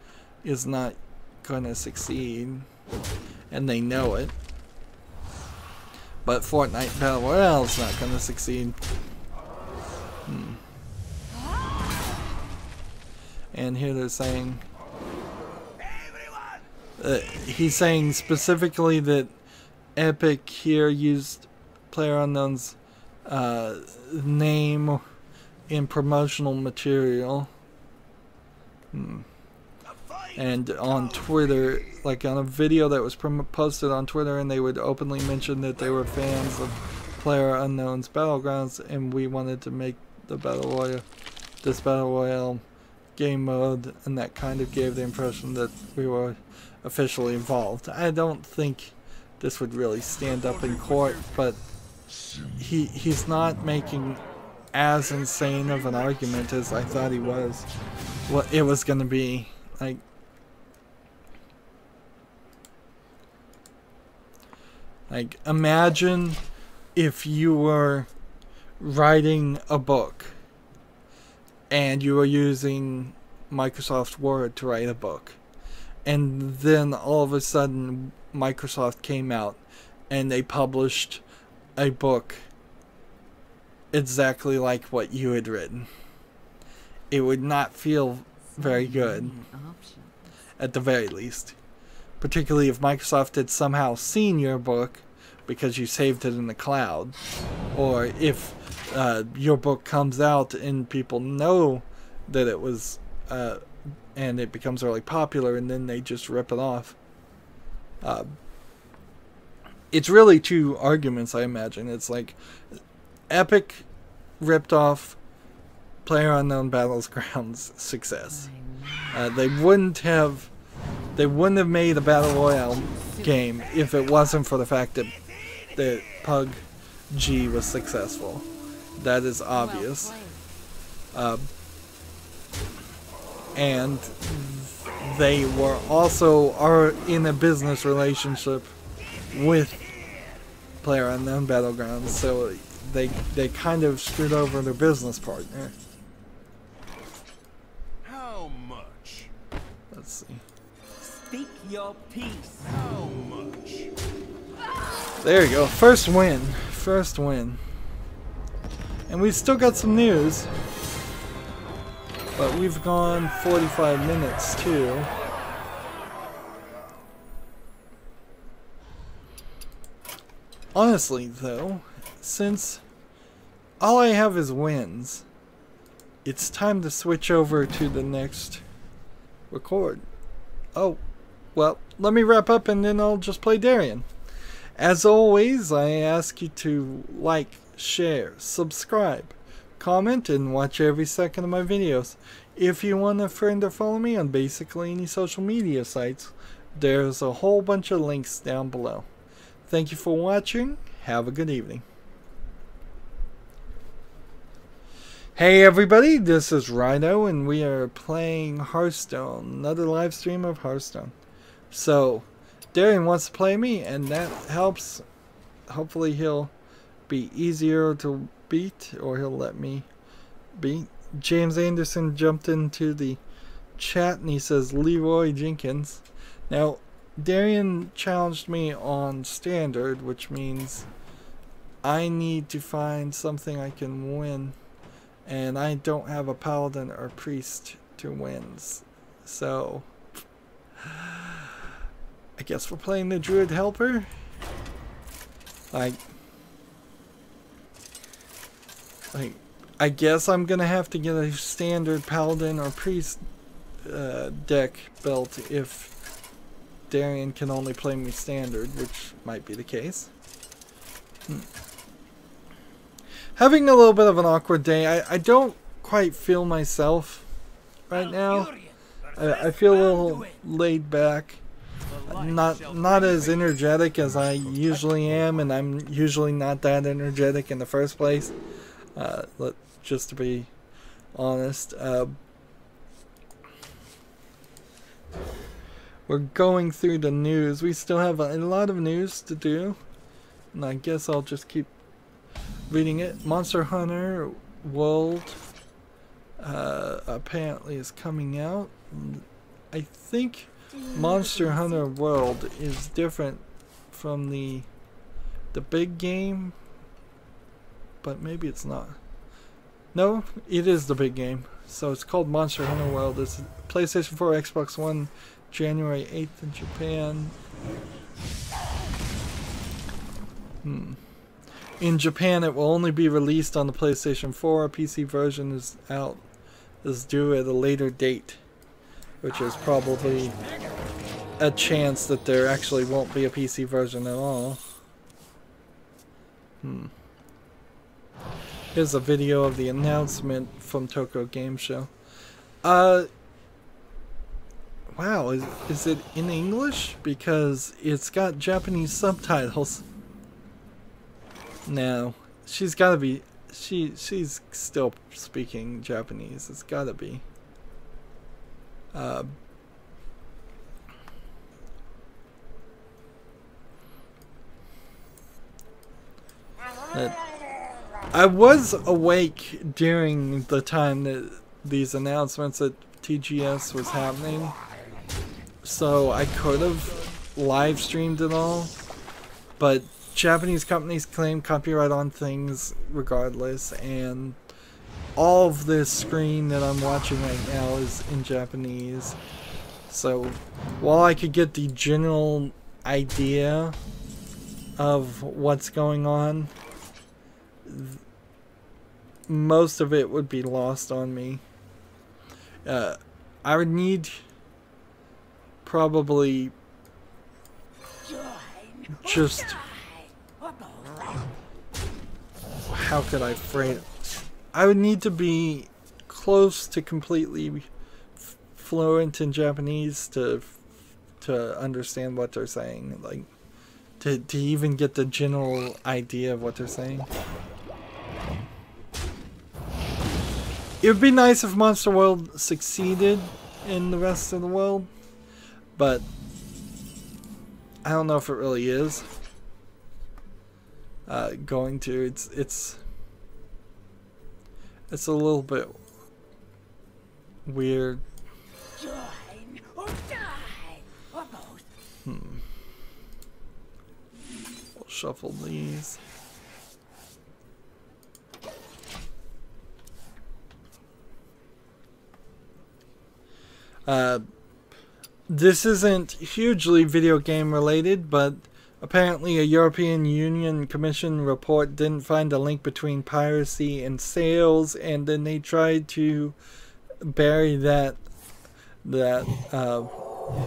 S1: not going to succeed. and they know it. But Fortnite Battle Royale is not going to succeed. And here they're saying, he's saying specifically that Epic here used PlayerUnknown's name in promotional material. And on Twitter, like on a video that was posted on Twitter, and they would openly mention that they were fans of PlayerUnknown's Battlegrounds, and we wanted to make the this Battle Royale game mode, and that kind of gave the impression that we were officially involved. I don't think this would really stand up in court, but he's not making as insane of an argument as I thought he was. What it was going to be. Like, imagine if you were writing a book and you were using Microsoft Word to write a book, and then all of a sudden Microsoft came out and they published a book exactly like what you had written. It would not feel very good, at the very least. Particularly if Microsoft had somehow seen your book because you saved it in the cloud. Or if your book comes out and people know that it was, and it becomes really popular, and then they just rip it off. It's really two arguments, I imagine. It's like Epic ripped off PlayerUnknown Battlegrounds success. They wouldn't have made a Battle Royale game if it wasn't for the fact that PUBG was successful. That is obvious. And they were also in a business relationship with PlayerUnknown Battlegrounds, so they kind of screwed over their business partner.
S2: How much?
S1: Let's see.
S6: Speak your piece.
S2: How much?
S1: There you go. First win. First win. And we've still got some news. But we've gone 45 minutes too. Honestly though, since all I have is wins, it's time to switch over to the next record. Oh, well, let me wrap up and then I'll just play Darian. As always, I ask you to like, share, subscribe, comment, and watch every second of my videos. If you want a friend or follow me on basically any social media sites, there's a whole bunch of links down below. Thank you for watching. Have a good evening. Hey everybody, this is Rydo and we are playing Hearthstone. Another live stream of Hearthstone. So, Darian wants to play me and that helps. Hopefully he'll be easier to beat, or he'll let me beat. James Anderson jumped into the chat and he says Leroy Jenkins. Now, Darian challenged me on standard, which means I need to find something I can win, and I don't have a paladin or priest to win, so I guess we're playing the druid helper. Like I guess I'm gonna have to get a standard paladin or priest deck built if Darian can only play me standard, which might be the case. Having a little bit of an awkward day. I don't quite feel myself right now. I feel a little laid back. Not as energetic as I usually am, and I'm usually not that energetic in the first place. Just to be honest. We're going through the news. We still have a lot of news to do, and I guess I'll just keep reading it. Monster Hunter World apparently is coming out. I think Monster Hunter World is different from the big game, but maybe it's not. No, it is the big game. So it's called Monster Hunter World. It's PlayStation 4, Xbox One, January 8th in Japan. In Japan, it will only be released on the PlayStation 4. A PC version is due at a later date, which is probably a chance that there actually won't be a PC version at all. Here's a video of the announcement from Tokyo Game Show. Wow, is it in English? Because it's got Japanese subtitles. No, she's gotta be. She's still speaking Japanese. It's gotta be. I was awake during the time that these announcements at TGS was happening, so I could have live streamed it all, but Japanese companies claim copyright on things regardless, and all of this screen that I'm watching right now is in Japanese. So while I could get the general idea of what's going on, most of it would be lost on me. I would need probably just, how could I frame it? I would need to be close to completely fluent in Japanese to understand what they're saying, like to even get the general idea of what they're saying. It would be nice if Monster World succeeded in the rest of the world, but I don't know if it really is going to. It's a little bit weird.
S6: Join or die, or both.
S1: We'll shuffle these. This isn't hugely video game related, but apparently a European Union Commission report didn't find a link between piracy and sales, and then they tried to bury that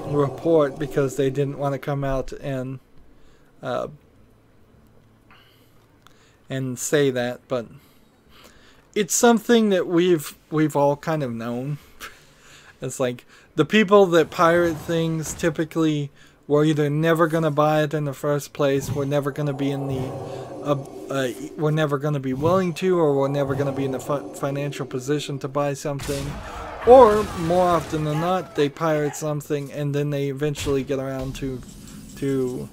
S1: report because they didn't want to come out and say that, but it's something that we've all kind of known. It's like the people that pirate things typically were either never going to buy it in the first place, were never going to be in the, were never going to be willing to, or were never going to be in the financial position to buy something, or more often than not, they pirate something and then they eventually get around to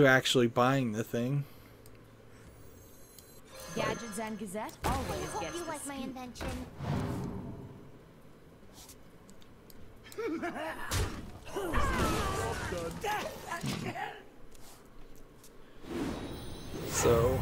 S1: actually buying the thing.
S4: Gadgets and Gazette always
S5: Hope
S4: gets
S5: you
S4: the
S5: like my
S4: scoop.
S5: invention.
S1: So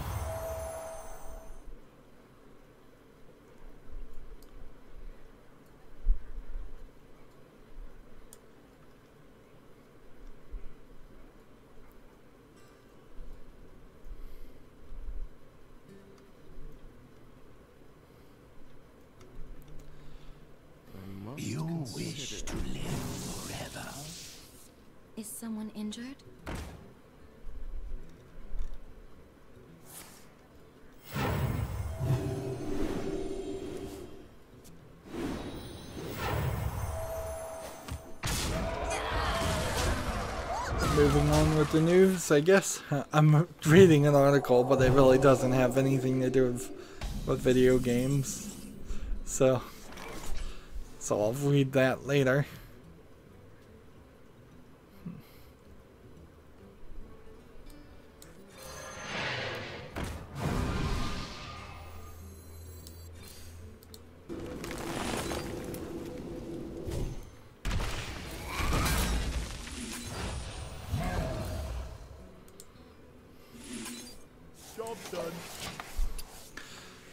S3: You wish to live forever.
S4: Is someone injured?
S1: moving on with the news, I guess. I'm reading an article, but it really doesn't have anything to do with video games. So I'll read that later.
S2: done.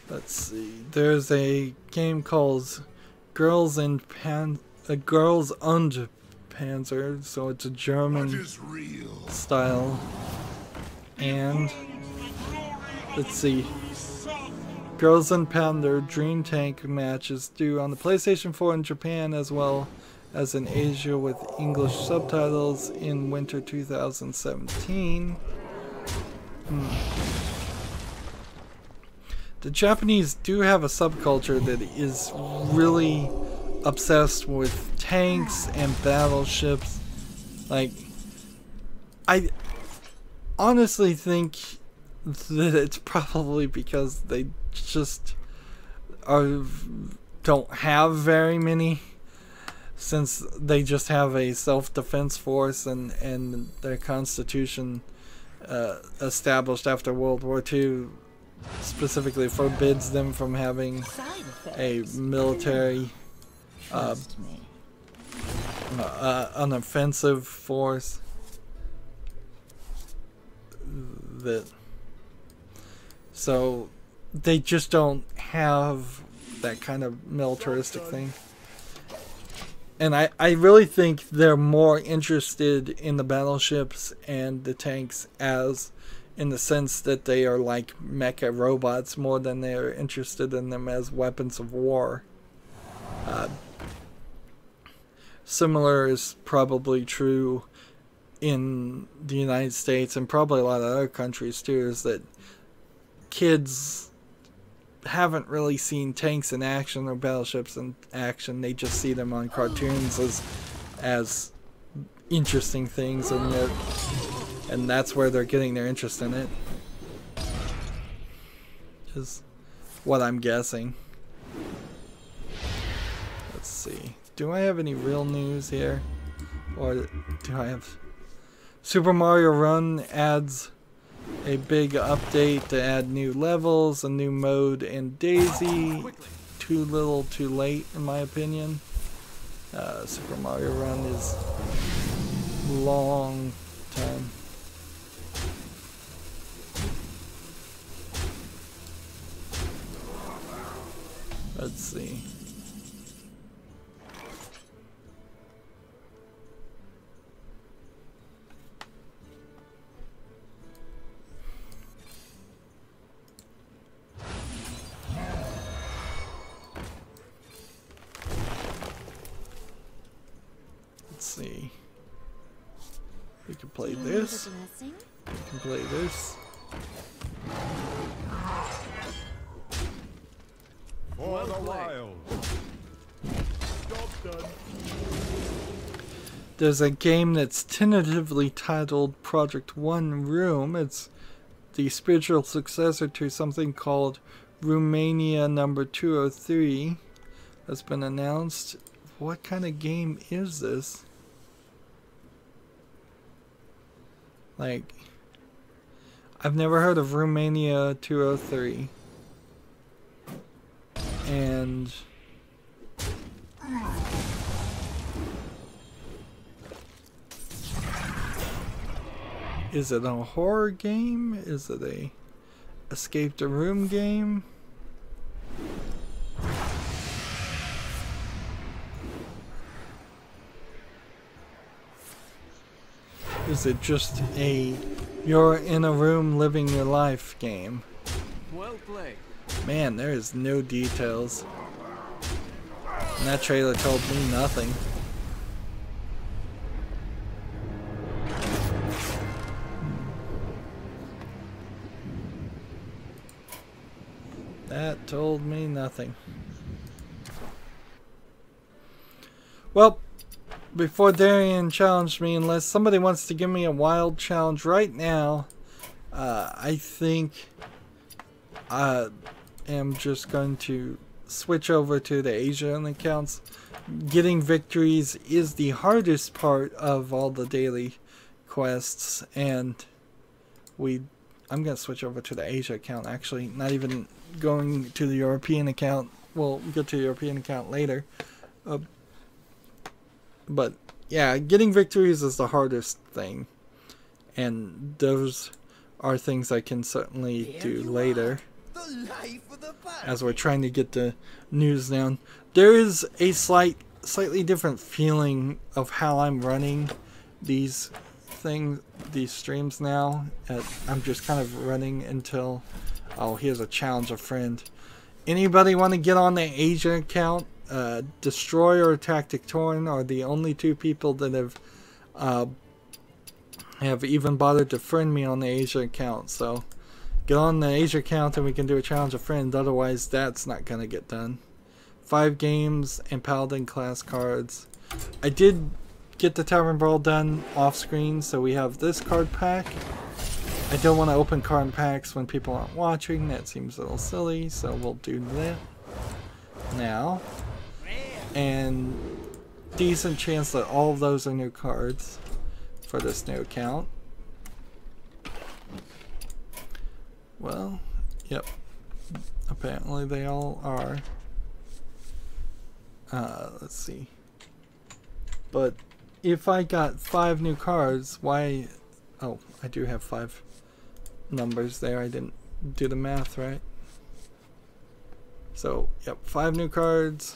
S1: Let's see. There's a game called Girls und Panzer, so it's a German style. And let's see. Girls und Panzer Dream Tank match is due on the PlayStation 4 in Japan as well as in Asia with English subtitles in winter 2017. The Japanese do have a subculture that is really obsessed with tanks and battleships. Like, I honestly think that it's probably because they just don't have very many, since they just have a self-defense force and their constitution established after World War II specifically forbids them from having a military an offensive force so they just don't have that kind of militaristic thing. And I really think they're more interested in the battleships and the tanks as in the sense that they are like mecha robots more than they are interested in them as weapons of war. Similar is probably true in the United States and probably a lot of other countries too, is that kids haven't really seen tanks in action or battleships in action. They just see them on cartoons as interesting things, and that's where they're getting their interest in it, is what I'm guessing. Let's see. Do I have any real news here? Or do I have... Super Mario Run adds a big update to add new levels, a new mode, and Daisy. Too little, too late, in my opinion. Super Mario Run is long time. Let's see. Let's see. We can play this. We can play this.
S2: For the wild. Job done.
S1: There's a game that's tentatively titled Project One Room. It's the spiritual successor to something called Romania number 203 that's been announced. What kind of game is this? Like, I've never heard of Romania 203. And is it a horror game? Is it a escape the room game? Is it just a you're in a room living your life game?
S3: Well played.
S1: Man, there is no details. And that trailer told me nothing. That told me nothing. Well, before Darian challenged me, unless somebody wants to give me a wild challenge right now, I think I am just going to switch over to the Asian accounts. Getting victories is the hardest part of all the daily quests, and I'm going to switch over to the Asia account, actually, not even going to the European account. We'll get to the European account later. But yeah, getting victories is the hardest thing. And those are things I can certainly do later. As we're trying to get the news down. There is a slightly different feeling of how I'm running these streams now. I'm just kind of running until... Oh, here's a challenge a friend. Anybody want to get on the Asia account? Destroyer or Tactic-Torn are the only two people that have even bothered to friend me on the Asia account. So get on the Asia account and we can do a challenge a friend. Otherwise, that's not going to get done. 5 games and Paladin class cards. I did get the Tavern Brawl done off screen, so we have this card pack. I don't want to open card packs when people aren't watching. That seems a little silly, so we'll do that now. And decent chance that all of those are new cards for this new account. Well, yep. Apparently they all are. Let's see. But if I got 5 new cards, why... Oh, I do have 5 numbers there. I didn't do the math right. So, yep, 5 new cards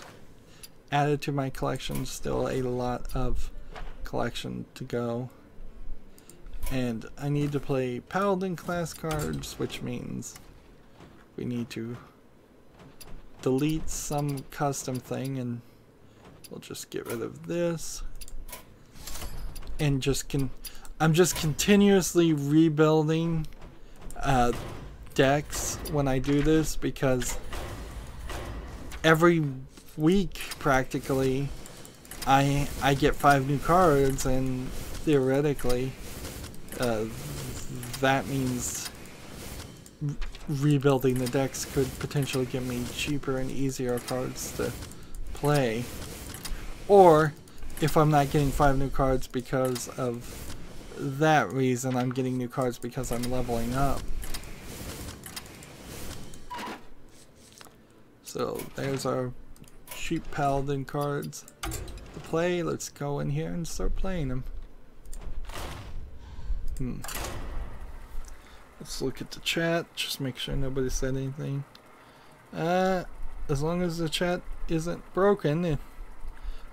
S1: added to my collection. Still a lot of collection to go. And I need to play Paladin class cards, which means we need to delete some custom thing, and we'll just get rid of this. And I'm just continuously rebuilding decks when I do this, because every week practically I get 5 new cards, and theoretically that means rebuilding the decks could potentially give me cheaper and easier cards to play. Or if I'm not getting 5 new cards because of that reason, I'm getting new cards because I'm leveling up. So there's our cheap Paladin cards to play. Let's go in here and start playing them. Let's look at the chat, just make sure nobody said anything. As long as the chat isn't broken,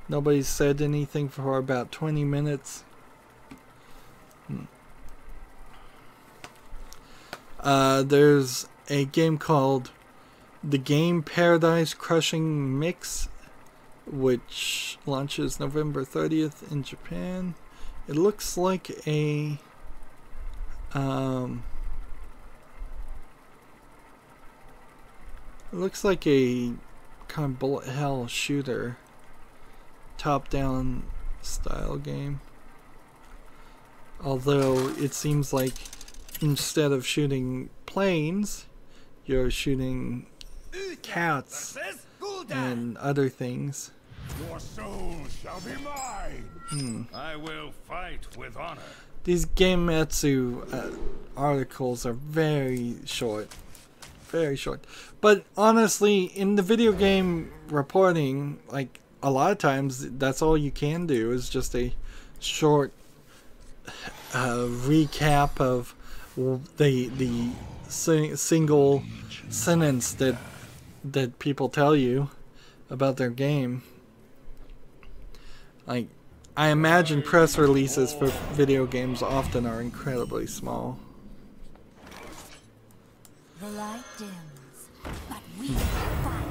S1: nobody said anything for about 20 minutes. There's a game called The Game Paradise Crushing Mix, which launches November 30th in Japan. It looks like a kind of bullet hell shooter, top-down style game. Although it seems like instead of shooting planes, you're shooting cats and other things.
S2: Your soul shall be mine. I will fight with honor.
S1: These Gametsu articles are very short. Very short. But honestly, in the video game reporting, like, a lot of times that's all you can do is just a short recap of the single sentence that people tell you about their game. Like, I imagine press releases for video games often are incredibly small.
S4: The light dims, but we fight.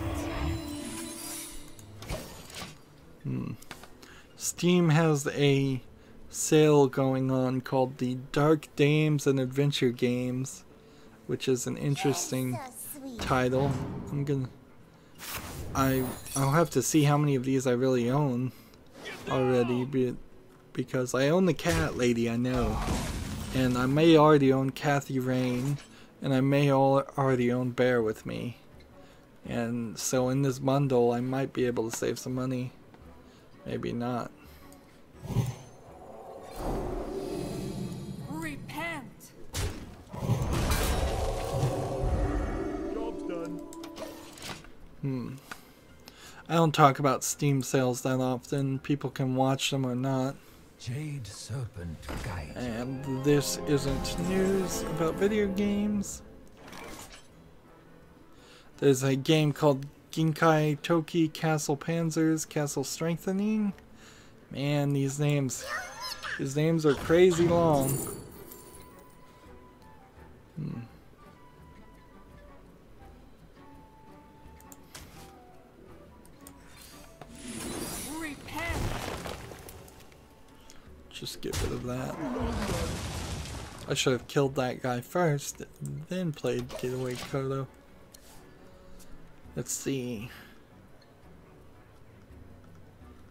S1: Steam has a sale going on called the Dark Dames and Adventure Games, which is an interesting title. I'll have to see how many of these I really own already, because I own the cat lady, I know, and I may already own Kathy Rain, and I may already own Bear with Me, and so in this bundle I might be able to save some money, maybe not.
S6: Repent.
S2: Job's done.
S1: I don't talk about Steam sales that often. People can watch them or not.
S3: Jade serpent guide.
S1: And this isn't news about video games. There's a game called Ginkai Toki Castle Panzers Castle Strengthening. Man, these names are crazy long. Just get rid of that. I should have killed that guy first, then played Getaway Kodo. Let's see.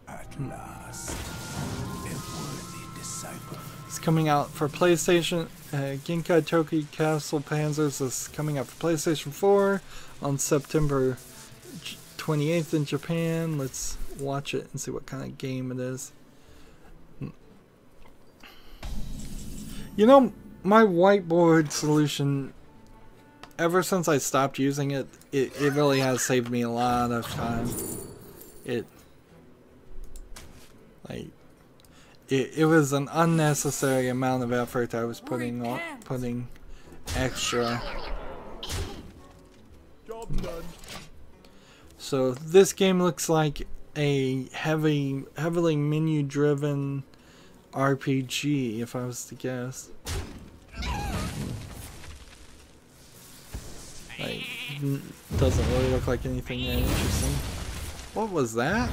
S3: At last, a worthy disciple.
S1: It's coming out for PlayStation. Ginkai Toki Castle Panzers is coming out for PlayStation 4 on September 28th in Japan. Let's watch it and see what kind of game it is. You know, my whiteboard solution, ever since I stopped using it, it really has saved me a lot of time. It was an unnecessary amount of effort I was putting extra.
S2: Job done.
S1: So this game looks like a heavily menu-driven RPG, if I was to guess. Doesn't really look like anything that interesting. What was that?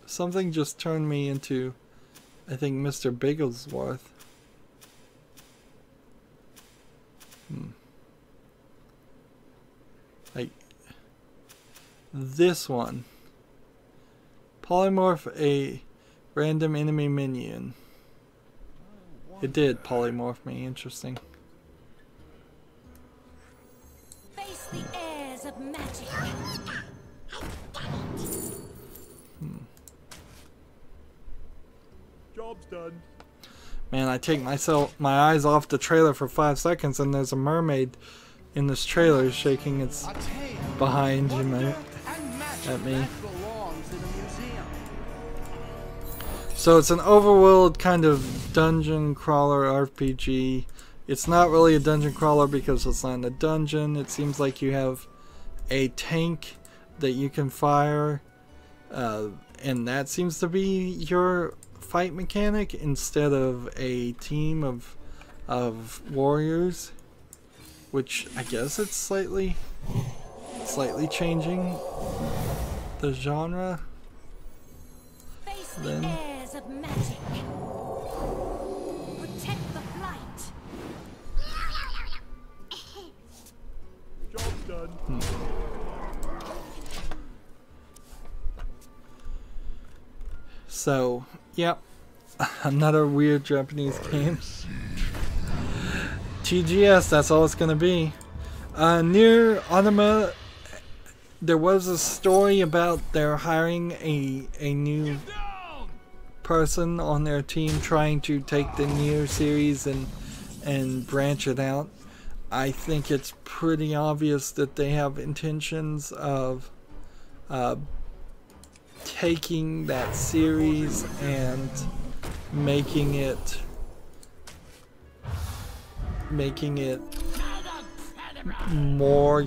S1: Something just turned me into, I think, Mr. Bigglesworth. Like this one. Polymorph a random enemy minion. It did polymorph me. Interesting.
S6: Face the airs of magic.
S2: Job's done.
S1: Man, I take my eyes off the trailer for 5 seconds, and there's a mermaid in this trailer shaking its behind him at me. So it's an overworld kind of dungeon crawler RPG. It's not really a dungeon crawler because it's not in a dungeon. It seems like you have a tank that you can fire, and that seems to be your fight mechanic instead of a team of warriors, which I guess it's slightly changing the genre. Then
S6: Of magic. Protect the flight.
S2: Job's done.
S1: So, yep, another weird Japanese game. TGS, that's all it's gonna be. Near Automata, there was a story about they're hiring a new person on their team trying to take the Nier series and branch it out. I think it's pretty obvious that they have intentions of taking that series and making it more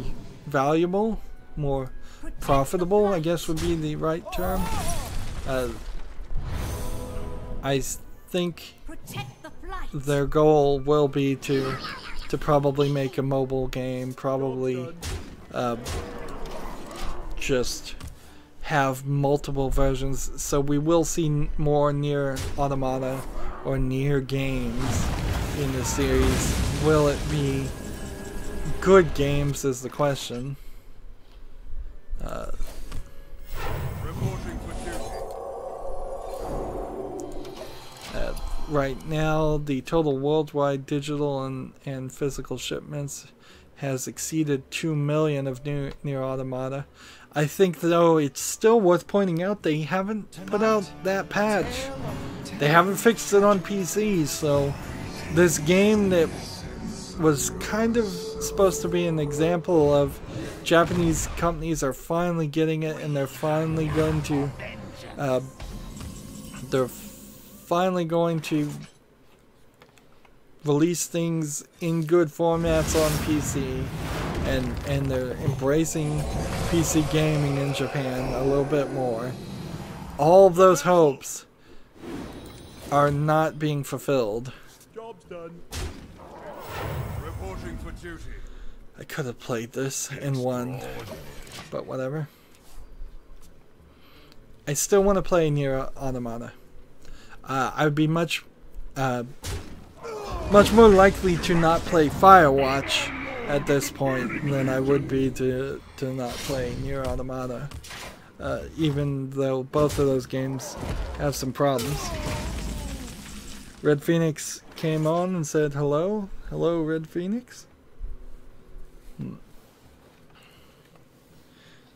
S1: valuable, more profitable, I guess would be the right term. I think their goal will be to probably make a mobile game, probably just have multiple versions, so we will see more Nier Automata or Nier games in the series. Will it be good games is the question.
S2: Reporting for duty.
S1: Right now, the total worldwide digital and physical shipments has exceeded 2 million of Nier Automata. I think, though, it's still worth pointing out they haven't put out that patch. They haven't fixed it on PC, so this game that was kind of supposed to be an example of Japanese companies are finally getting it, and they're finally going to release things in good formats on PC, and they're embracing PC gaming in Japan a little bit more. All of those hopes are not being fulfilled.
S2: Job's done. Reporting for duty.
S1: I could have played this and won, but whatever. I still want to play Nier Automata. I would be much more likely to not play Firewatch at this point than I would be to not play Nier Automata. Even though both of those games have some problems. Red Phoenix came on and said hello. Hello, Red Phoenix.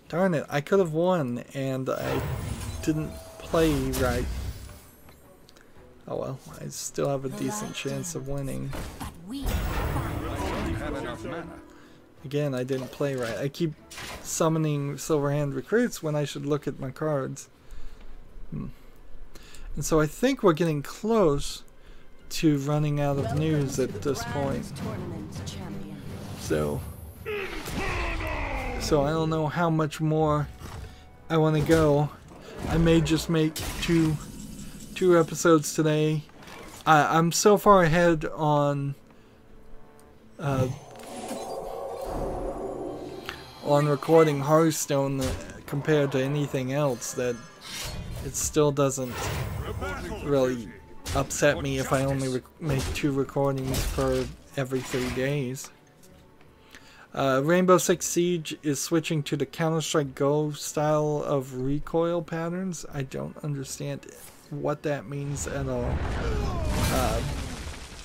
S1: Darn it, I could have won and I didn't play right. Oh well, I still have a decent chance of winning.
S6: But we fight.
S2: Have enough mana.
S1: Again, I didn't play right. I keep summoning Silverhand recruits when I should look at my cards. And so I think we're getting close to running out of news at this point. So I don't know how much more I want to go. I may just make two episodes today. I'm so far ahead on recording Hearthstone compared to anything else that it still doesn't really upset me if I only make 2 recordings per every 3 days. Rainbow Six Siege is switching to the Counter-Strike Go style of recoil patterns. I don't understand what that means at all.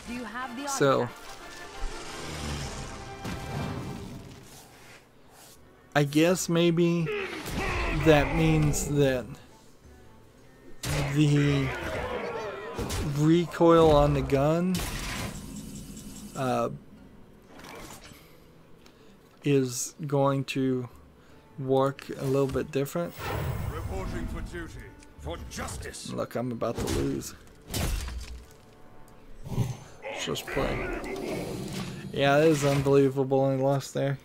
S6: Do you have the
S1: So I guess maybe that means that the recoil on the gun is going to work a little bit different.
S2: Reporting for duty. For justice.
S1: Look, I'm about to lose. Let's just play. Yeah, it is unbelievable I lost there.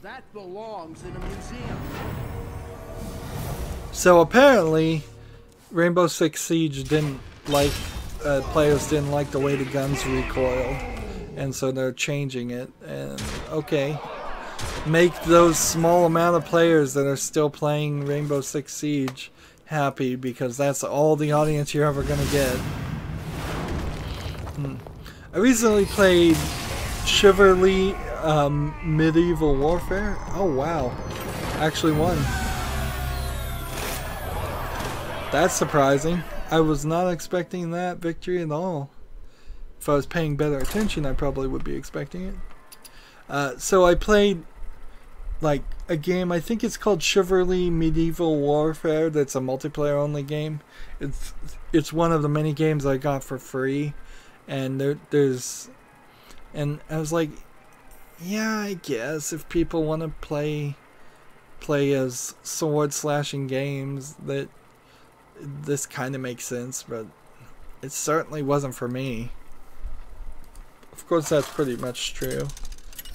S7: That belongs in a museum.
S1: So apparently, Rainbow Six Siege didn't like, players didn't like the way the guns recoiled, and so they're changing it. And okay, make those small amount of players that are still playing Rainbow Six Siege happy, because that's all the audience you're ever gonna get. I recently played Chivalry Medieval Warfare. Oh wow, actually won. That's surprising. I was not expecting that victory at all. If I was paying better attention, I probably would be expecting it. So I played like a game, I think it's called Chivalry Medieval Warfare, that's a multiplayer only game. It's one of the many games I got for free, and and I was like, yeah, I guess if people want to play as sword slashing games, that this kind of makes sense, but it certainly wasn't for me. Of course, that's pretty much true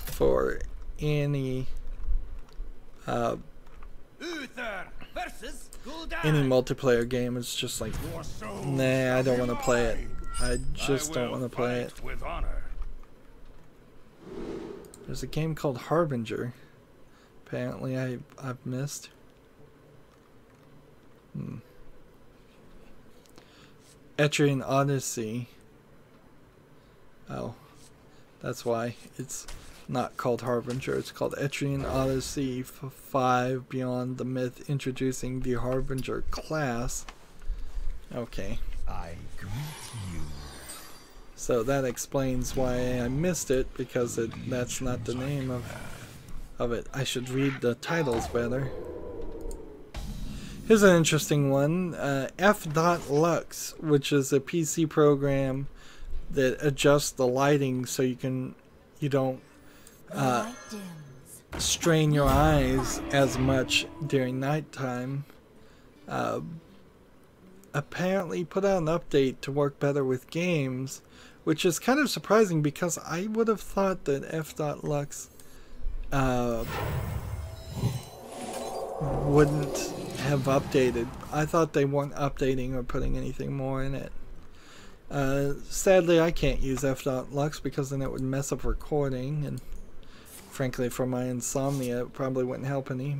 S1: for any multiplayer game. It's just like, nah, I don't want to play it. I just don't want to play it.
S2: With honor.
S1: There's a game called Harbinger. Apparently, I've missed. Etrian Odyssey. Oh, that's why it's not called Harbinger. It's called Etrian Odyssey 5 Beyond the Myth, introducing the Harbinger class. Okay.
S3: I greet you.
S1: So that explains why I missed it, because that's not the name of it. I should read the titles better. Here's an interesting one. F.Lux, which is a PC program that adjust the lighting so you don't
S4: Light dims.
S1: strain your eyes as much during nighttime. Apparently put out an update to work better with games, which is kind of surprising because I would have thought that F.Lux wouldn't have updated. I thought they weren't updating or putting anything more in it. Sadly, I can't use F.Lux because then it would mess up recording, and frankly, for my insomnia, it probably wouldn't help any.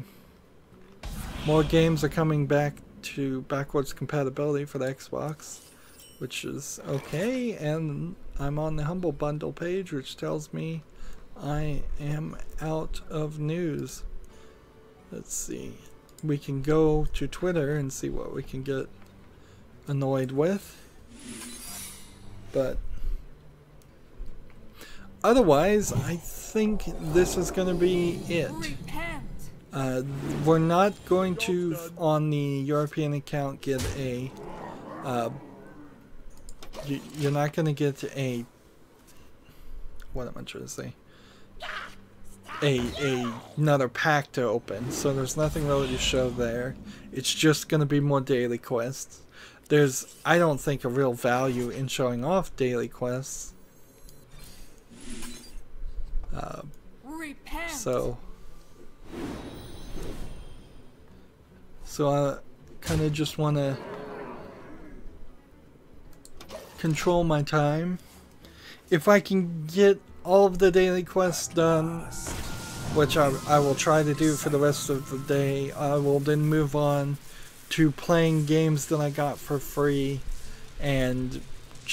S1: More games are coming back to backwards compatibility for the Xbox, which is okay, and I'm on the Humble Bundle page, which tells me I am out of news. Let's see. We can go to Twitter and see what we can get annoyed with. But otherwise, I think this is going to be it. We're not going to, on the European account, get a... you're not going to get a... What am I trying to say? Another pack to open, so there's nothing really to show there. It's just going to be more daily quests. There's, I don't think, a real value in showing off daily quests. So I kind of just want to control my time. If I can get all of the daily quests done, which I will try to do for the rest of the day, I will then move on to playing games that I got for free, and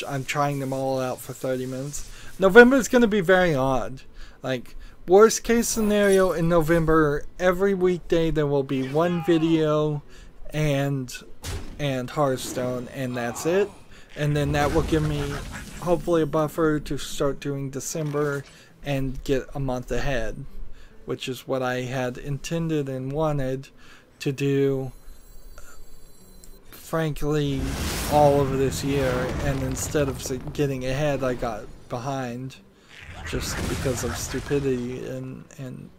S1: I'm trying them all out for 30 minutes. November is going to be very odd. Like, worst case scenario in November, every weekday there will be one video and Hearthstone, and that's it. And then that will give me hopefully a buffer to start doing December and get a month ahead, which is what I had intended and wanted to do, frankly, all over this year. And instead of getting ahead, I got behind just because of stupidity and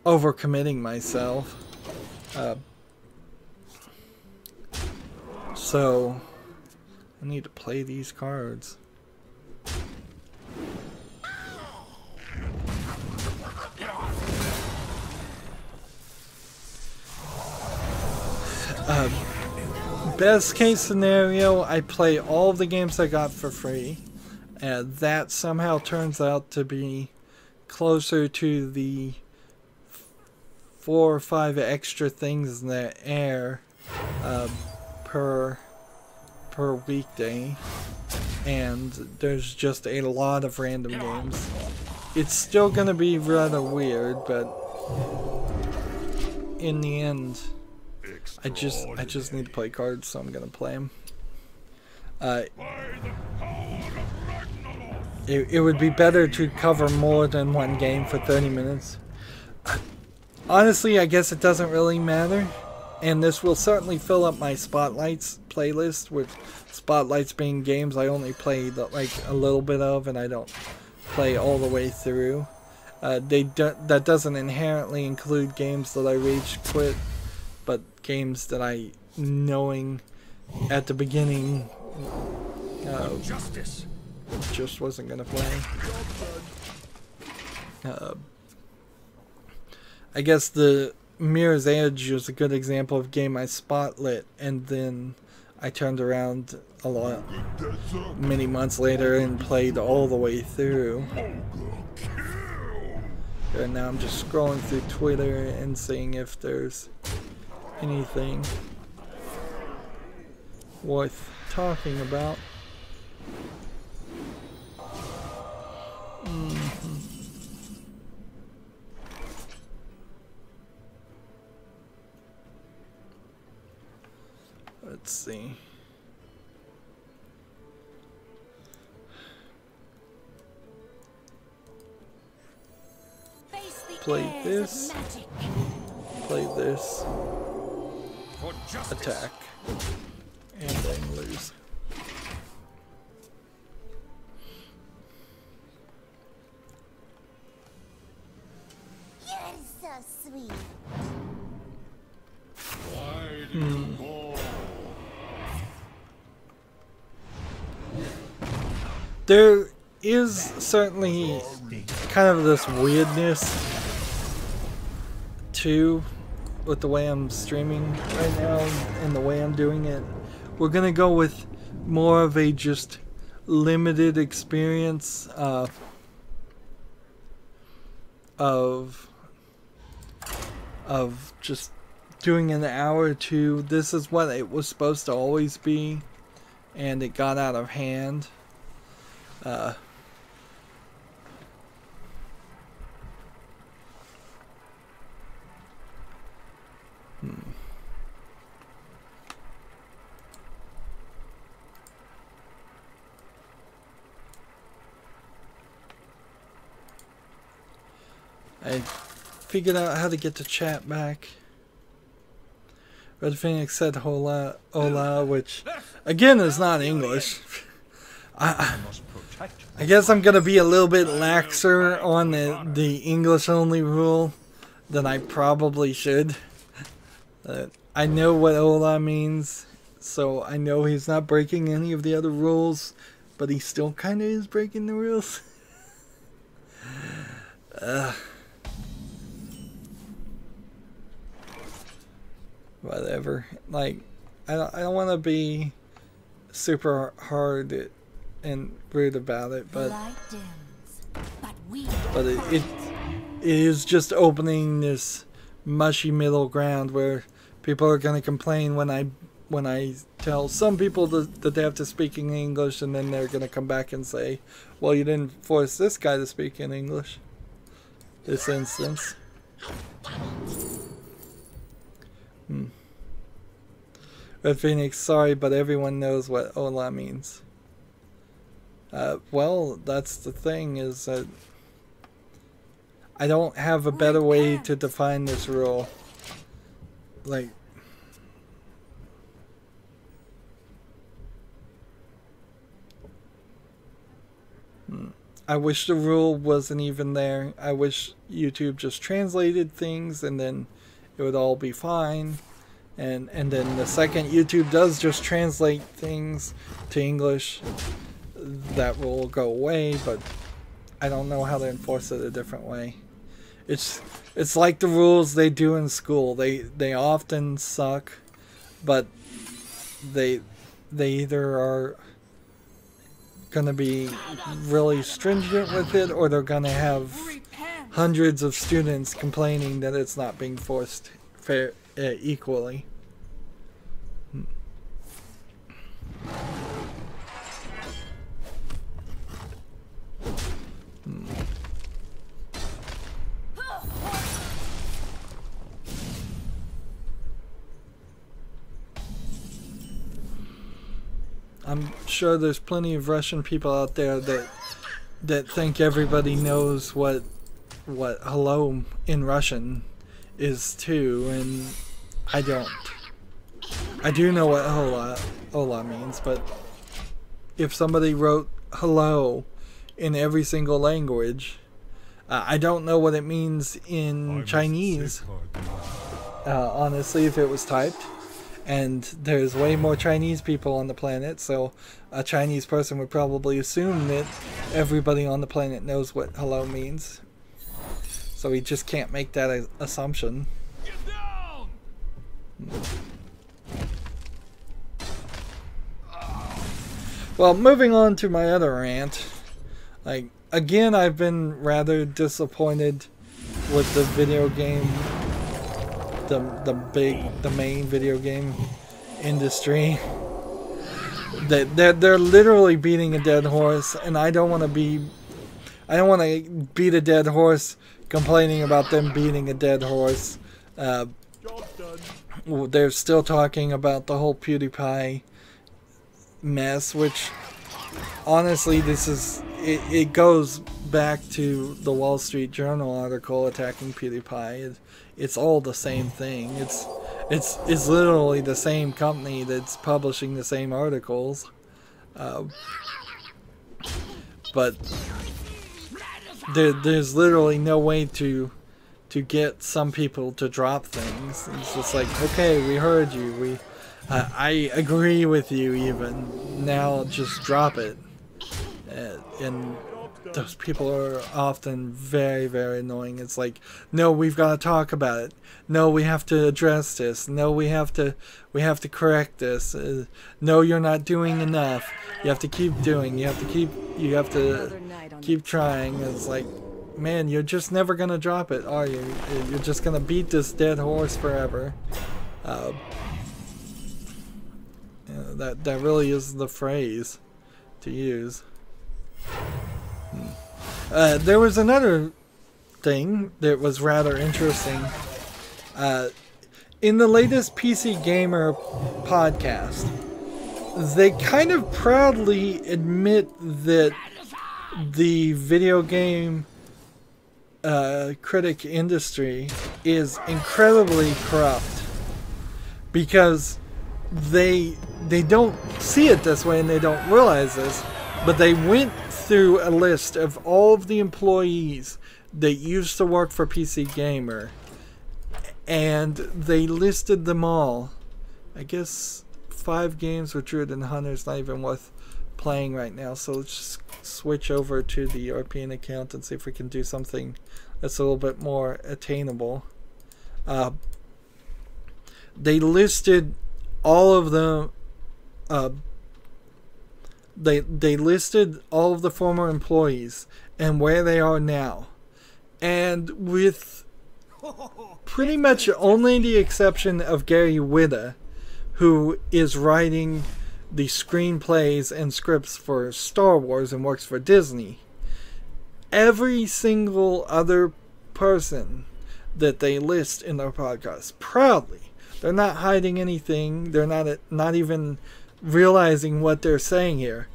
S1: overcommitting myself. So I need to play these cards. Best case scenario, I play all of the games I got for free, and that somehow turns out to be closer to the 4 or 5 extra things that air per weekday, and there's just a lot of random games. It's still gonna be rather weird, but in the end, I just need to play cards, so I'm gonna play them. It would be better to cover more than one game for 30 minutes. Honestly, I guess it doesn't really matter. And this will certainly fill up my Spotlights playlist, with Spotlights being games I only play like a little bit of, and I don't play all the way through. That doesn't inherently include games that I rage quit, but games that I, knowing at the beginning, just wasn't gonna play. I guess the Mirror's Edge was a good example of a game I spotlit, and then I turned around many months later and played all the way through. And now I'm just scrolling through Twitter and seeing if there's anything worth talking about. Let's see. Play this. Play this. Attack. And then lose.
S5: sweet.
S2: Why do you call?
S1: There is certainly kind of this weirdness too with the way I'm streaming right now and the way I'm doing it. We're gonna go with more of a just limited experience of just doing an hour or two. This is what it was supposed to always be, and it got out of hand. I figured out how to get the chat back. Red Phoenix said hola, hola, which again is not English. I guess I'm gonna be a little bit laxer on the English only rule than I probably should. I know what hola means, so I know he's not breaking any of the other rules, but he still kind of is breaking the rules. Whatever. Like, I don't want to be super hard and rude about it, but it is just opening this mushy middle ground where people are going to complain when I tell some people that they have to speak in English, and then they're going to come back and say, well, you didn't force this guy to speak in English. This instance. Red Phoenix, sorry, but everyone knows what hola means. Well, that's the thing, is that I don't have a better way to define this rule. Like, I wish the rule wasn't even there. I wish YouTube just translated things and then it would all be fine. And then the second YouTube does just translate things to English, that will go away, but I don't know how to enforce it a different way. It's like the rules they do in school. They often suck, but they either are gonna be really stringent with it, or they're gonna have hundreds of students complaining that it's not being forced fair equally. I'm sure there's plenty of Russian people out there that think everybody knows what hello in Russian is too, and I don't. I do know what hola means, but if somebody wrote hello in every single language, I don't know what it means in Chinese, honestly, if it was typed. And there's way more Chinese people on the planet, so a Chinese person would probably assume that everybody on the planet knows what hello means. So he just can't make that assumption.
S2: Get down!
S1: Well, moving on to my other rant. Like, again, I've been rather disappointed with the video game, the main video game industry. They're literally beating a dead horse, and I don't want to beat a dead horse complaining about them beating a dead horse. They're still talking about the whole PewDiePie mess, which honestly, it goes back to the Wall Street Journal article attacking PewDiePie. It's all the same thing. It's literally the same company that's publishing the same articles, but there's literally no way to to get some people to drop things. It's just like, okay, we heard you. I agree with you even. Now just drop it. And those people are often very, very annoying. It's like, no, we've got to talk about it. No, we have to address this. No, we have to correct this. No, you're not doing enough. You have to keep doing. You have to keep trying. It's like, man, you're just never gonna drop it, are you? You're just gonna beat this dead horse forever. That really is the phrase to use. There was another thing that was rather interesting. In the latest PC Gamer podcast, they kind of proudly admit that the video game critic industry is incredibly corrupt, because they don't see it this way and they don't realize this, but they went through a list of all of the employees that used to work for PC Gamer, and they listed them all. I guess 5 games with Druid and Hunter's not even worth playing right now, so let's just switch over to the European account and see if we can do something that's a little bit more attainable. They listed all of them. They listed all of the former employees and where they are now, and with pretty much only the exception of Gary Whitta, who is writing the screenplays and scripts for Star Wars and works for Disney. Every single other person that they list in their podcast, proudly, they're not hiding anything, they're not even realizing what they're saying here.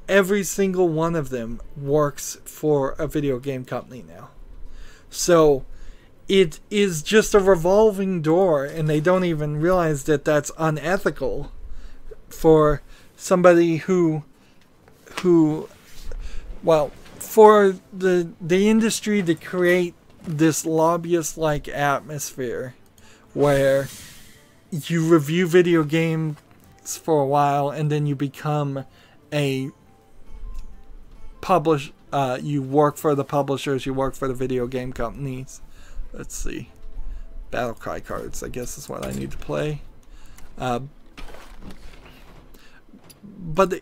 S1: Every single one of them works for a video game company now. So it is just a revolving door, and they don't even realize that that's unethical for somebody who well, for the industry to create this lobbyist-like atmosphere where you review video games for a while and then you become a you work for the publishers, you work for the video game companies. Let's see. Battlecry cards, I guess, is what I need to play. But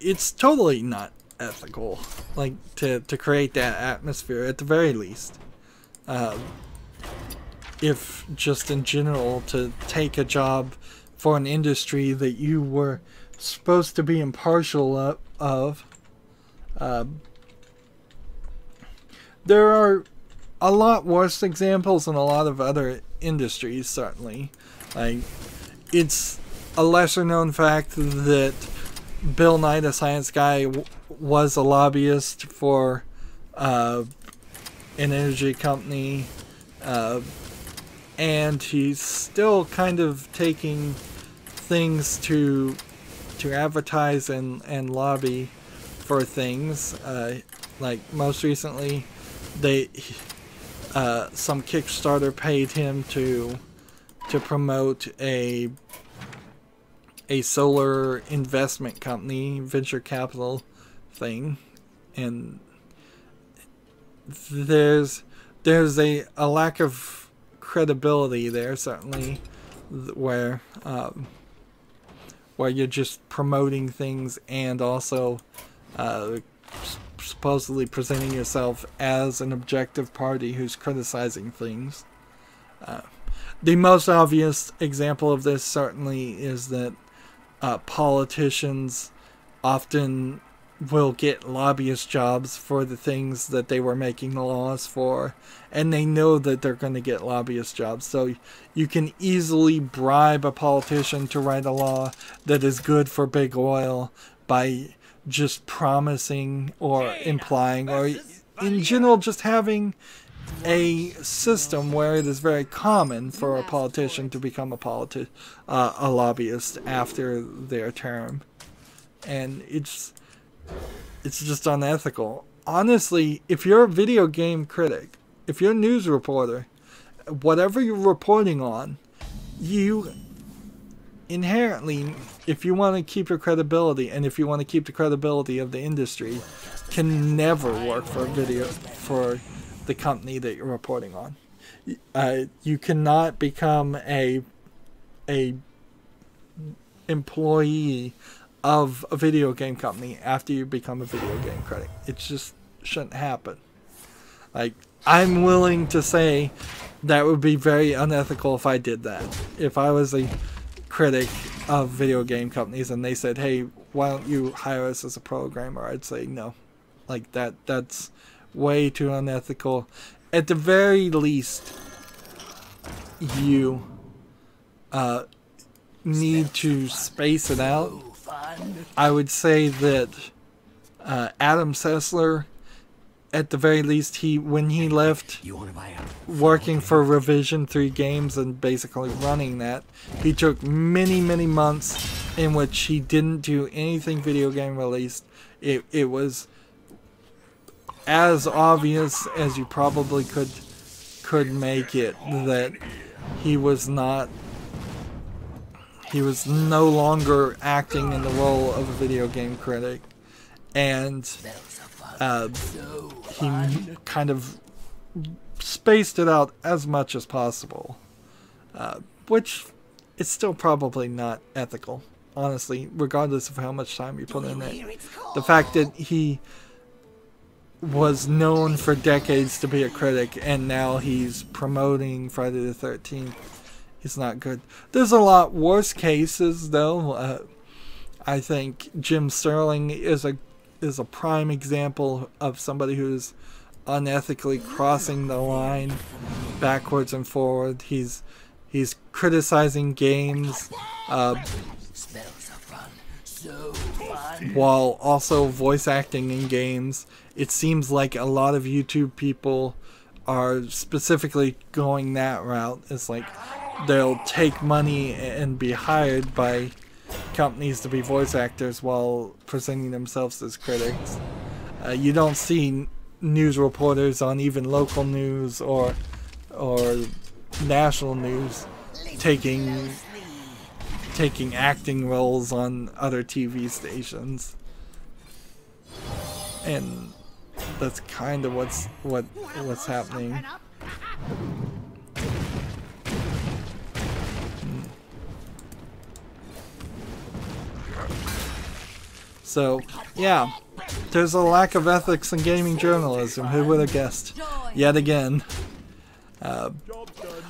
S1: it's totally not ethical, like, to create that atmosphere, at the very least. If just in general, to take a job for an industry that you were supposed to be impartial of. There are a lot worse examples in a lot of other industries, certainly. Like, it's a lesser known fact that Bill Nye, the science guy, was a lobbyist for an energy company, and he's still kind of taking things to advertise and lobby for things. Like, most recently, some Kickstarter paid him to promote a solar investment company, venture capital thing, and there's a lack of credibility there, certainly, where you're just promoting things and also supposedly presenting yourself as an objective party who's criticizing things. The most obvious example of this certainly is that politicians often will get lobbyist jobs for the things that they were making the laws for, and they know that they're going to get lobbyist jobs. So you can easily bribe a politician to write a law that is good for big oil by just promising or implying, or in general just having a system where it is very common for a politician to become a lobbyist after their term. And it's just unethical. Honestly, if you're a video game critic, if you're a news reporter, whatever you're reporting on, you inherently, if you want to keep your credibility and if you want to keep the credibility of the industry, can never work for the company that you're reporting on. You cannot become a employee of a video game company after you become a video game critic. It just shouldn't happen. Like, I'm willing to say that would be very unethical if I did that. If I was a critic of video game companies and they said, hey, why don't you hire us as a programmer, I'd say no. Like, that's way too unethical. At the very least, you need to space it out. I would say that Adam Sessler, at the very least, when he left working for Revision 3 Games and basically running that, he took many months in which he didn't do anything video game released. It was as obvious as you probably could make it that he was no longer acting in the role of a video game critic, and he kind of spaced it out as much as possible, which is still probably not ethical, honestly, regardless of how much time you put in it. The fact that he was known for decades to be a critic and now he's promoting Friday the 13th is not good. There's a lot worse cases, though. I think Jim Sterling is a prime example of somebody who's unethically crossing the line backwards and forward. He's criticizing games while also voice acting in games. It seems like a lot of YouTube people are specifically going that route. It's like they'll take money and be hired by companies to be voice actors while presenting themselves as critics. You don't see news reporters on even local news or national news taking acting roles on other TV stations, and that's kind of what's happening. So, yeah, there's a lack of ethics in gaming journalism. Who would have guessed? Yet again. I'm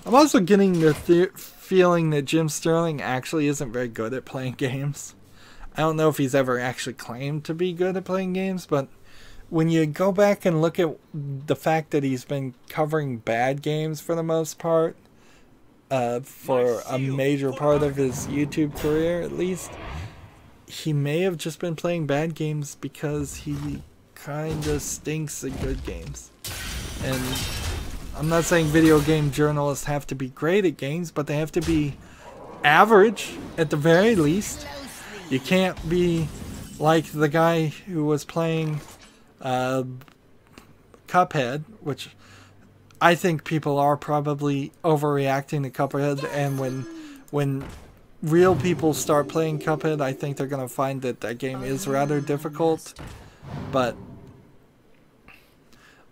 S1: also getting the feeling that Jim Sterling actually isn't very good at playing games. I don't know if he's ever actually claimed to be good at playing games, but when you go back and look at the fact that he's been covering bad games for the most part, for a major part of his YouTube career at least, he may have just been playing bad games because he kind of stinks at good games. And I'm not saying video game journalists have to be great at games, but they have to be average at the very least. You can't be like the guy who was playing Cuphead, which I think people are probably overreacting to Cuphead, and when real people start playing Cuphead, I think they're going to find that that game is rather difficult. But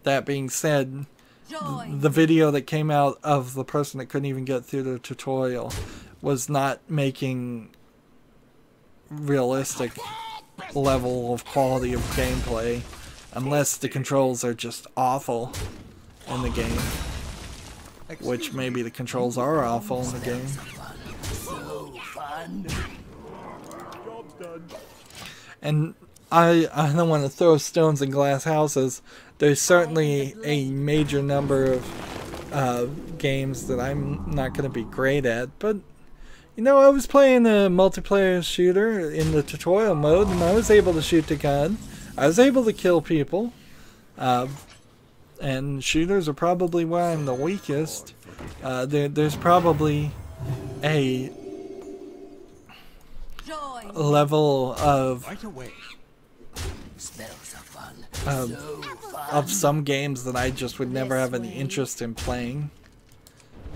S1: that being said, the video that came out of the person that couldn't even get through the tutorial was not making realistic level of quality of gameplay, unless the controls are just awful in the game, which maybe the controls are awful in the game. And I don't want to throw stones in glass houses. There's certainly a major number of games that I'm not going to be great at, but you know, I was playing a multiplayer shooter in the tutorial mode, and I was able to shoot the gun. I was able to kill people. And shooters are probably where I'm the weakest. There's probably a level of some games that I just would never have any interest in playing.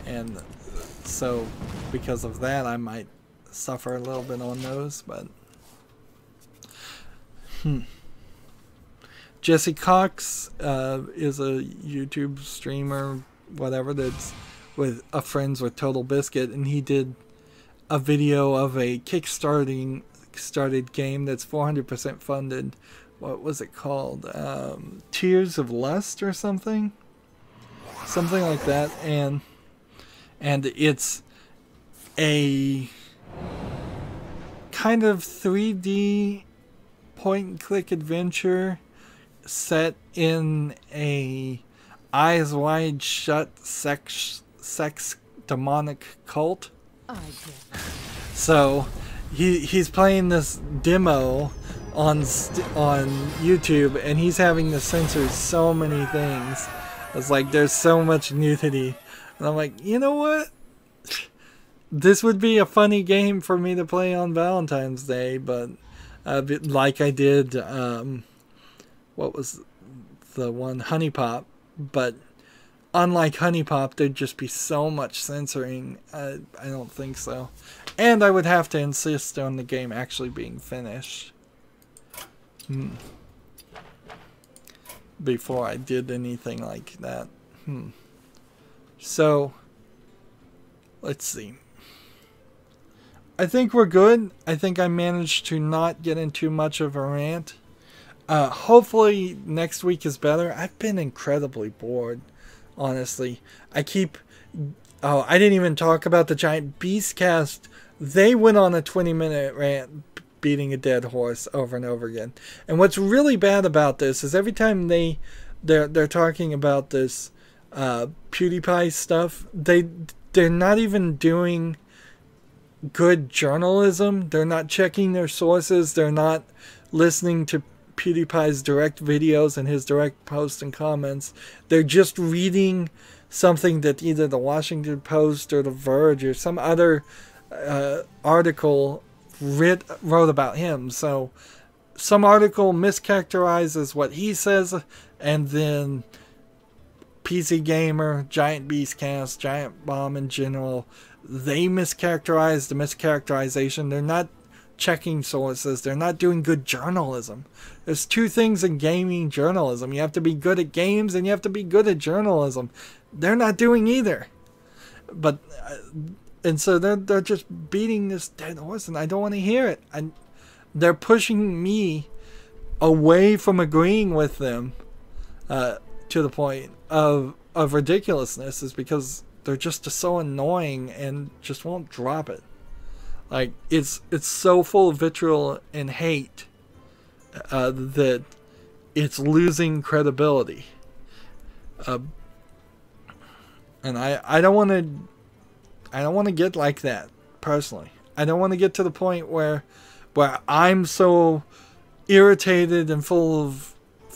S1: And so because of that, I might suffer a little bit on those, but Jesse Cox is a YouTube streamer, whatever, that's with friends with Total Biscuit, and he did a video of a started game that's 400% funded. What was it called? Tears of Lust or something like that. And it's a kind of 3D point-and-click adventure set in a eyes wide shut sex demonic cult.
S6: I did.
S1: So he's playing this demo on YouTube, and he's having to censor so many things. It's like there's so much nudity, and I'm like, you know what? This would be a funny game for me to play on Valentine's Day, but like I did, what was the one, Honey Pop? But unlike Honey Pop, there'd just be so much censoring. I don't think so. And I would have to insist on the game actually being finished before I did anything like that. So, let's see. I think we're good. I think I managed to not get into much of a rant. Hopefully next week is better. I've been incredibly bored, honestly. I didn't even talk about the Giant Beast cast. They went on a 20-minute rant beating a dead horse over and over again. And what's really bad about this is every time they're talking about this PewDiePie stuff, they're not even doing good journalism. They're not checking their sources. They're not listening to PewDiePie's direct videos and his direct posts and comments. They're just reading something that either the Washington Post or the Verge or some other article wrote about him. So some article mischaracterizes what he says, and then PC Gamer, Giant Beastcast, Giant Bomb in general, they mischaracterize the mischaracterization. They're not checking sources. They're not doing good journalism. There's two things in gaming journalism. You have to be good at games and you have to be good at journalism. They're not doing either. But and so they're just beating this dead horse, and I don't want to hear it. They're pushing me away from agreeing with them to the point of ridiculousness, is because they're just so annoying and just won't drop it. Like, it's so full of vitriol and hate that it's losing credibility. And I don't want to get like that personally. I don't want to get to the point where I'm so irritated and full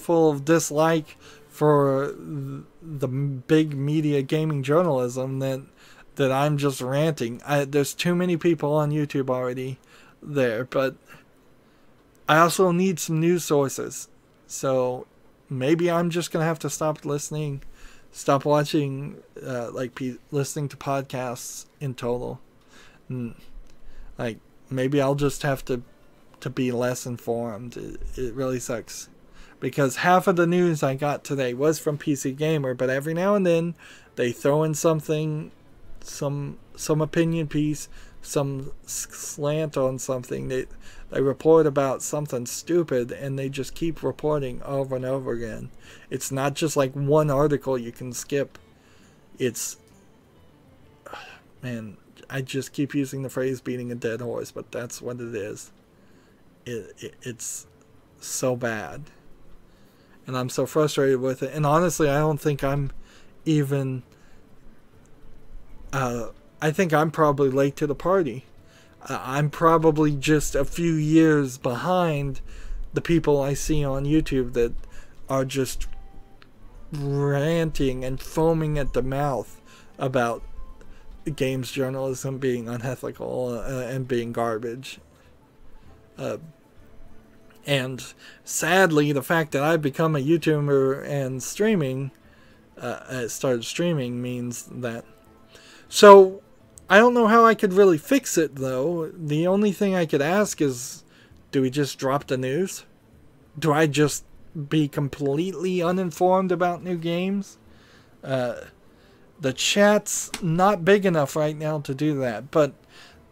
S1: of dislike for the big media gaming journalism that I'm just ranting. There's too many people on YouTube already there, but I also need some news sources. So maybe I'm just gonna have to stop watching, listening to podcasts in total. Like, maybe I'll just have to be less informed. It really sucks. Because half of the news I got today was from PC Gamer, but every now and then they throw in something, some opinion piece, some slant on something. They report about something stupid, and they just keep reporting over and over again. It's not just like one article you can skip. It's, man, I just keep using the phrase beating a dead horse, but that's what it is. It's so bad. And I'm so frustrated with it. And honestly, I don't think I'm even... I think I'm probably late to the party. I'm probably just a few years behind the people I see on YouTube that are just ranting and foaming at the mouth about games journalism being unethical and being garbage. And sadly, the fact that I've become a YouTuber and started streaming means that So, I don't know how I could really fix it, though. The only thing I could ask is, do we just drop the news? Do I just be completely uninformed about new games? The chat's not big enough right now to do that, but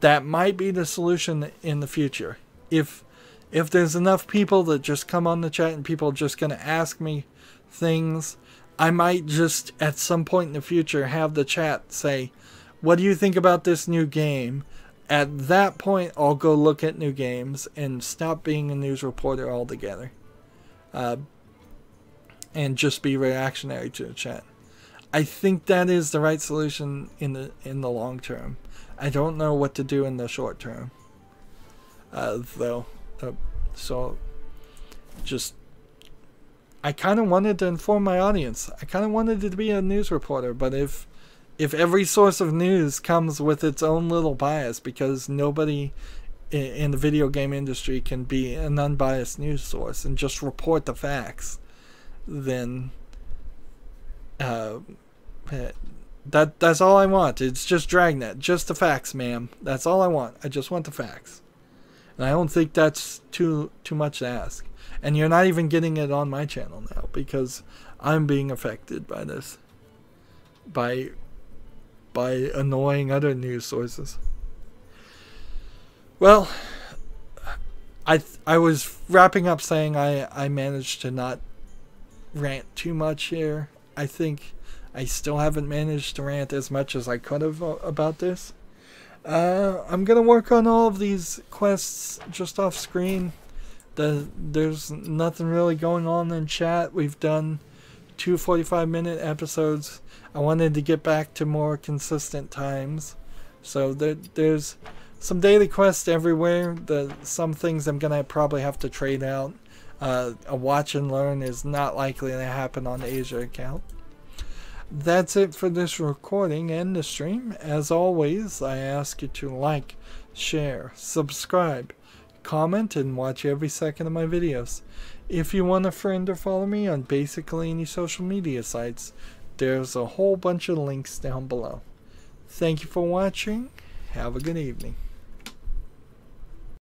S1: that might be the solution in the future. If there's enough people that just come on the chat and people are just going to ask me things, I might just at some point in the future have the chat say, what do you think about this new game? At that point, I'll go look at new games and stop being a news reporter altogether. And just be reactionary to the chat. I think that is the right solution in the long term. I don't know what to do in the short term, though. So, just I kind of wanted to inform my audience. I kind of wanted to be a news reporter, but if every source of news comes with its own little bias, because nobody in the video game industry can be an unbiased news source and just report the facts, then that's all I want. It's just Dragnet, just the facts, ma'am. That's all I want. I just want the facts, and I don't think that's too much to ask. And you're not even getting it on my channel now because I'm being affected by this, by annoying other news sources. Well, I was wrapping up saying I managed to not rant too much here. I think I still haven't managed to rant as much as I could have about this. I'm going to work on all of these quests just off screen. There's nothing really going on in chat. We've done 2 45-minute episodes. I wanted to get back to more consistent times. So there's some daily quests everywhere. Some things I'm going to probably have to trade out. A watch and learn is not likely to happen on the Asia account. That's it for this recording and the stream. As always, I ask you to like, share, subscribe, comment, and watch every second of my videos. If you want a friend or follow me on basically any social media sites, there's a whole bunch of links down below. Thank you for watching. Have a good evening.